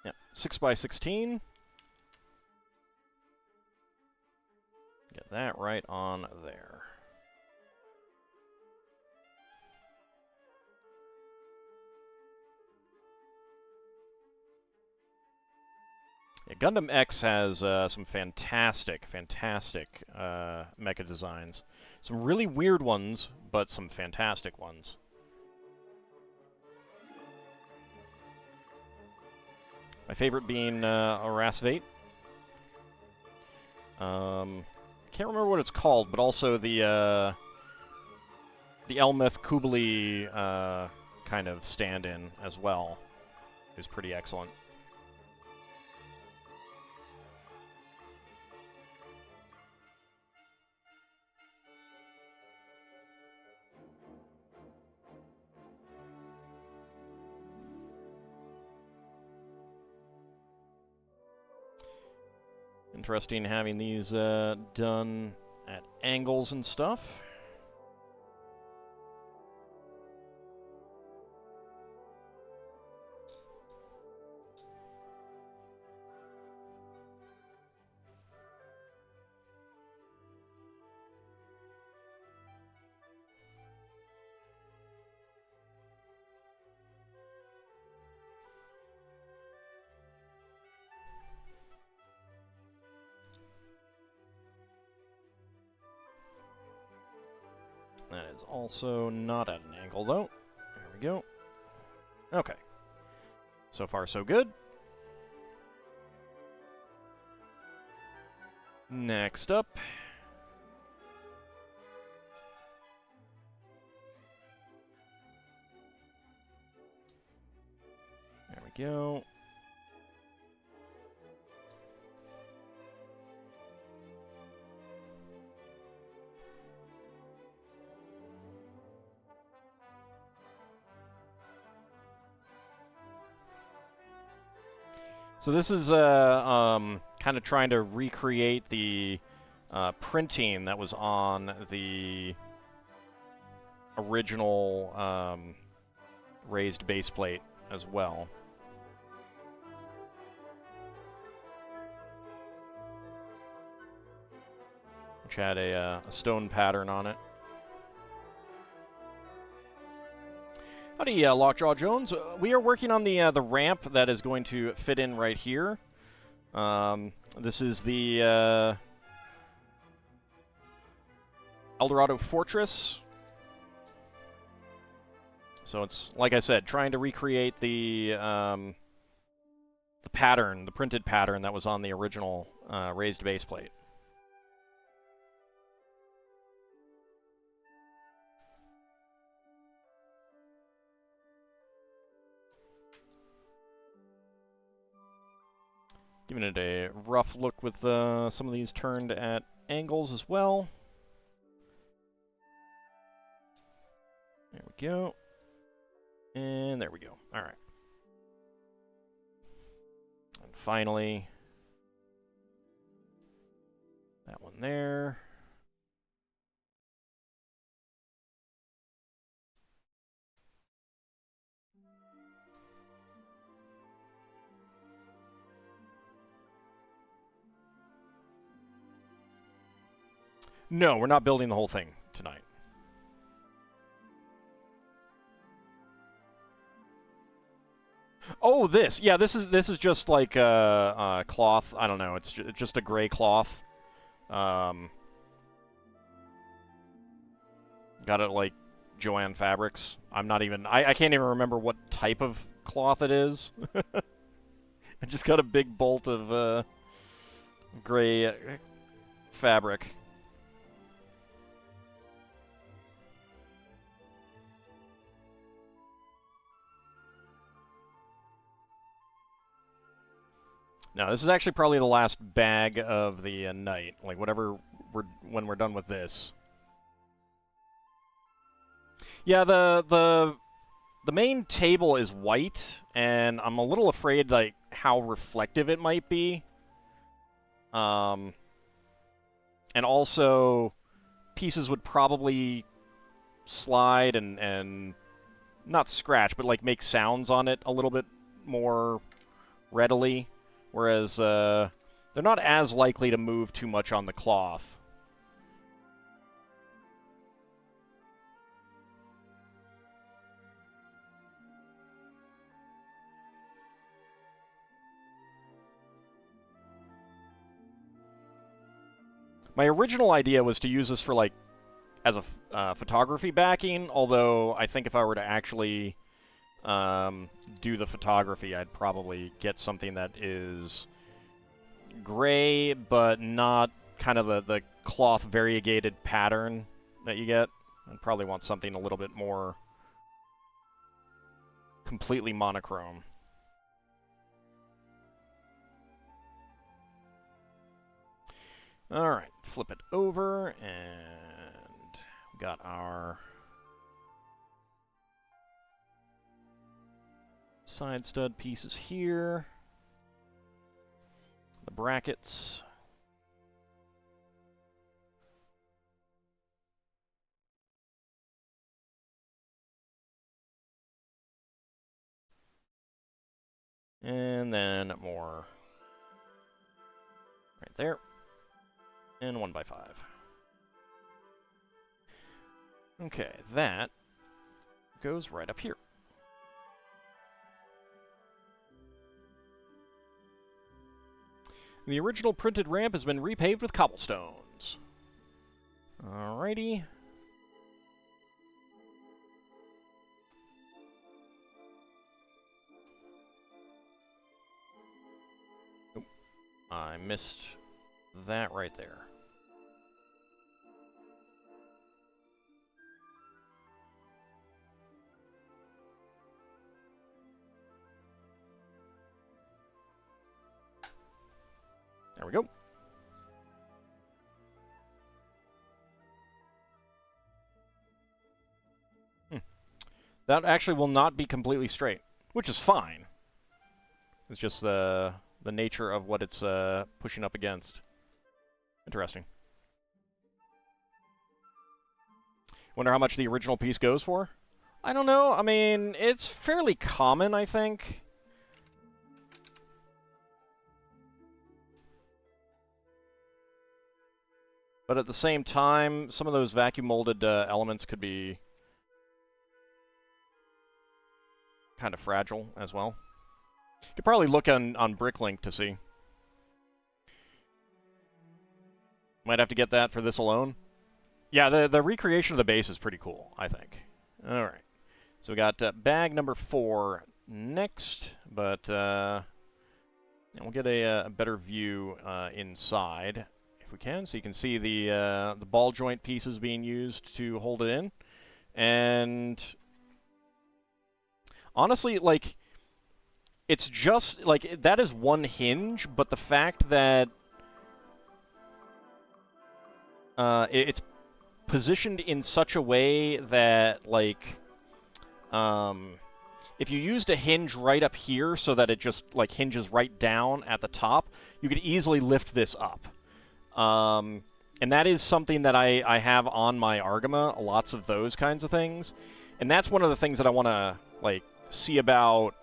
yeah, 6x16. Get that right on there. Yeah, Gundam X has some fantastic mecha designs. Some really weird ones, but some fantastic ones. My favorite being Arasvate. Can't remember what it's called, but also the Elmeth Kubli kind of stand-in as well is pretty excellent. Interesting having these done at angles and stuff. That is also not at an angle, though. There we go. Okay. So far, so good. Next up. There we go. So this is kind of trying to recreate the printing that was on the original raised base plate as well. Which had a stone pattern on it. Howdy, Lockjaw Jones. We are working on the ramp that is going to fit in right here. This is the Eldorado Fortress. So it's, like I said, trying to recreate the pattern, the printed pattern that was on the original raised base plate. Giving it a rough look with some of these turned at angles as well. There we go. And there we go. All right. And finally, that one there. No, we're not building the whole thing tonight. Oh, this. Yeah, this is just like cloth. I don't know. It's just a gray cloth. Got it like Joanne Fabrics. I'm not even... I can't even remember what type of cloth it is. I just got a big bolt of gray fabric. No, this is actually probably the last bag of the night. Like, whatever when we're done with this. Yeah, the the main table is white, and I'm a little afraid, like, how reflective it might be. And also, pieces would probably slide and not scratch, but, like, make sounds on it a little bit more readily, whereas they're not as likely to move too much on the cloth. My original idea was to use this for, like, as a photography backing, although I think if I were to actually do the photography, I'd probably get something that is gray, but not kind of the cloth variegated pattern that you get. I'd probably want something a little bit more completely monochrome. Alright, flip it over, and we got our side stud pieces here. The brackets. And then more right there. And 1x5. Okay, that goes right up here. The original printed ramp has been repaved with cobblestones. Alrighty. Oh, I missed that right there. There we go. That actually will not be completely straight, which is fine. It's just the nature of what it's pushing up against. Interesting. Wonder how much the original piece goes for? I don't know. I mean, it's fairly common, I think. But at the same time, some of those vacuum molded elements could be kind of fragile as well. You could probably look on Bricklink to see. Might have to get that for this alone. Yeah, the recreation of the base is pretty cool, I think. Alright. So we got bag number 4 next, but and we'll get a better view inside if we can, so you can see the ball joint pieces being used to hold it in. And honestly, like, it's just, like, that is one hinge, but the fact that it's positioned in such a way that, like, if you used a hinge right up here so that it just, like, hinges right down at the top, you could easily lift this up. And that is something that I have on my Argama, lots of those kinds of things. And that's one of the things that I want to, like, see about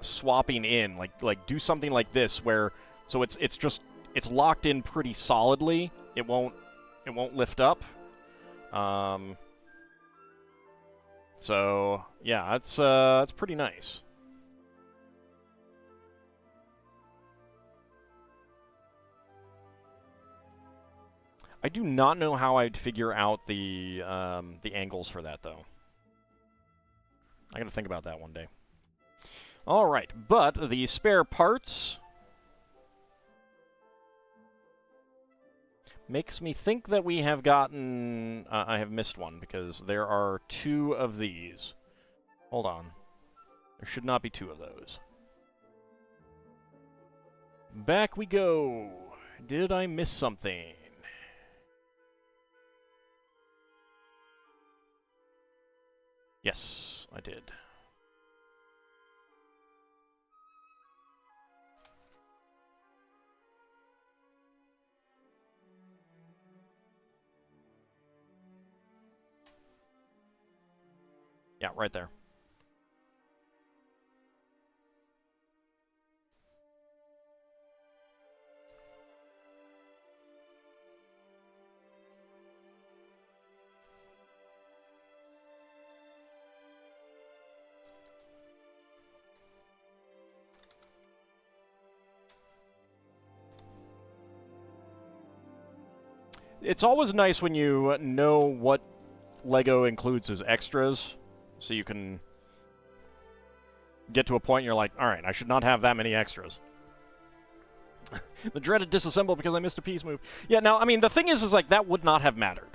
swapping in. Like do something like this where, so it's locked in pretty solidly. It won't lift up. So yeah, it's pretty nice. I do not know how I'd figure out the angles for that, though. I gotta think about that one day. All right, but the spare parts makes me think that we have gotten... I have missed one, because there are 2 of these. Hold on. There should not be 2 of those. Back we go. Did I miss something? Yes, I did. Yeah, right there. It's always nice when you know what LEGO includes as extras, so you can get to a point and you're like, all right, I should not have that many extras. The dreaded disassemble because I missed a piece move. Yeah, now, I mean, the thing is like, that would not have mattered.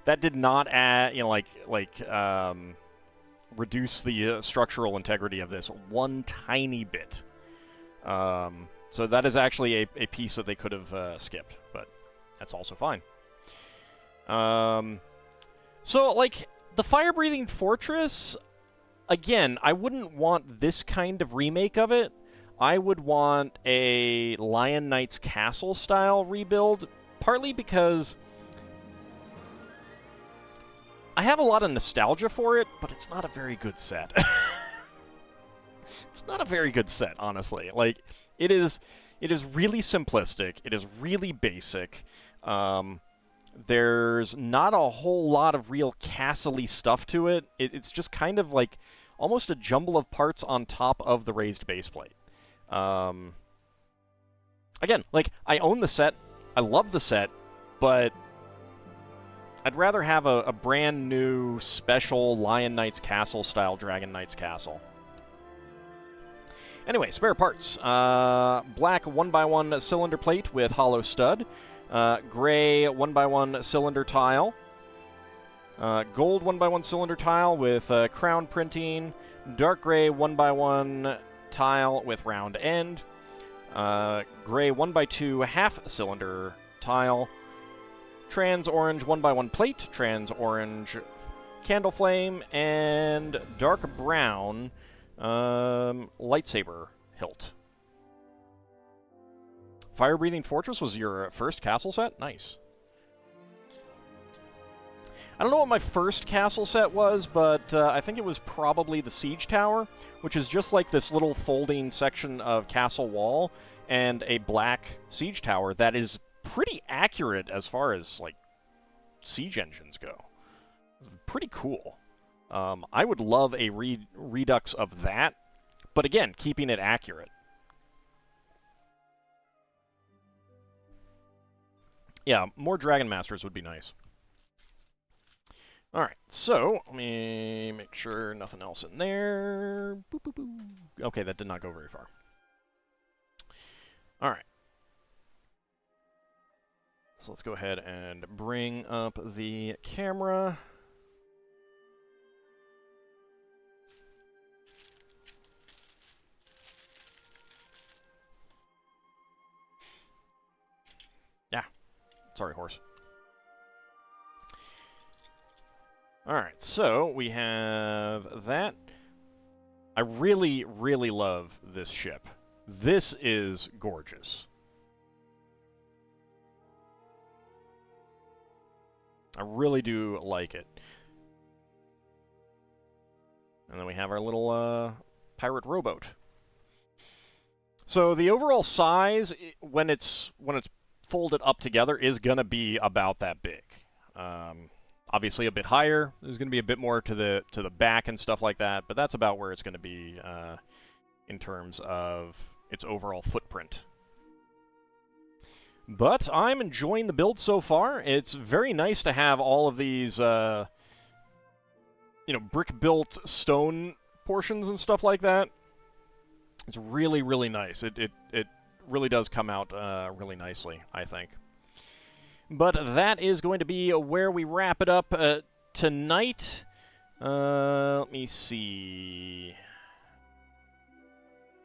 That did not add, you know, reduce the structural integrity of this one tiny bit. So that is actually a piece that they could have skipped, but that's also fine. So, like, the fire-breathing fortress, again, I wouldn't want this kind of remake of it. I would want a Lion Knight's Castle-style rebuild, partly because I have a lot of nostalgia for it, but it's not a very good set. It's not a very good set, honestly. Like, it is really simplistic. It is really basic. There's not a whole lot of real castle-y stuff to it. It's just kind of like almost a jumble of parts on top of the raised base plate. Again, like, I own the set. I love the set, but I'd rather have a brand new special Lion Knight's Castle-style Dragon Knight's Castle. Anyway, spare parts. Black 1x1 cylinder plate with hollow stud. Gray 1x1 cylinder tile. Gold 1x1 cylinder tile with crown printing. Dark gray 1x1 tile with round end. Gray 1x2 half cylinder tile. Trans orange 1x1 plate. Trans orange candle flame. And dark brown lightsaber hilt. Fire-breathing fortress was your first castle set? Nice. I don't know what my first castle set was, but I think it was probably the siege tower, which is just like this little folding section of castle wall and a black siege tower that is pretty accurate as far as, like, siege engines go. Pretty cool. I would love a redux of that, but again, keeping it accurate. Yeah, more Dragon Masters would be nice. Alright, so, let me make sure nothing else in there. Boop, boop, boop. Okay, that did not go very far. Alright. So let's go ahead and bring up the camera. Yeah. Sorry, horse. Alright, so we have that. I really, really love this ship. This is gorgeous. I really do like it. And then we have our little pirate rowboat. So the overall size, when it's folded up together, is going to be about that big. Obviously a bit higher. There's going to be a bit more to the back and stuff like that, but that's about where it's going to be in terms of its overall footprint. But I'm enjoying the build so far. It's very nice to have all of these, brick-built stone portions and stuff like that. It's really, really nice. It really does come out really nicely, I think. But that is going to be where we wrap it up tonight. Let me see.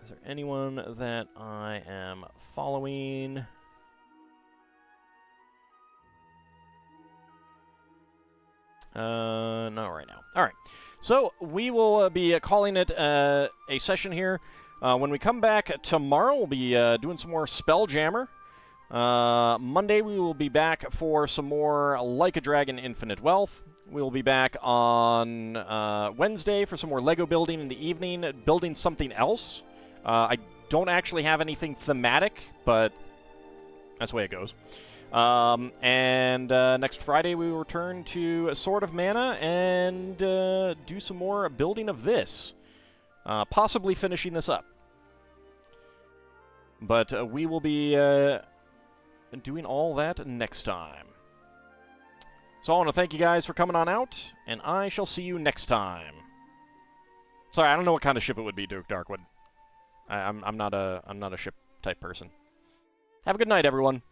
Is there anyone that I am following? Not right now. All right. So we will be calling it a session here. When we come back tomorrow, we'll be doing some more Spelljammer. Monday, we will be back for some more Like a Dragon Infinite Wealth. We'll be back on Wednesday for some more Lego building in the evening, building something else. I don't actually have anything thematic, but that's the way it goes. And next Friday we will return to Sword of Mana and do some more building of this. Possibly finishing this up. But we will be doing all that next time. So I want to thank you guys for coming on out, and I shall see you next time. Sorry, I don't know what kind of ship it would be, Duke Darkwood. I'm not a ship type person. Have a good night, everyone.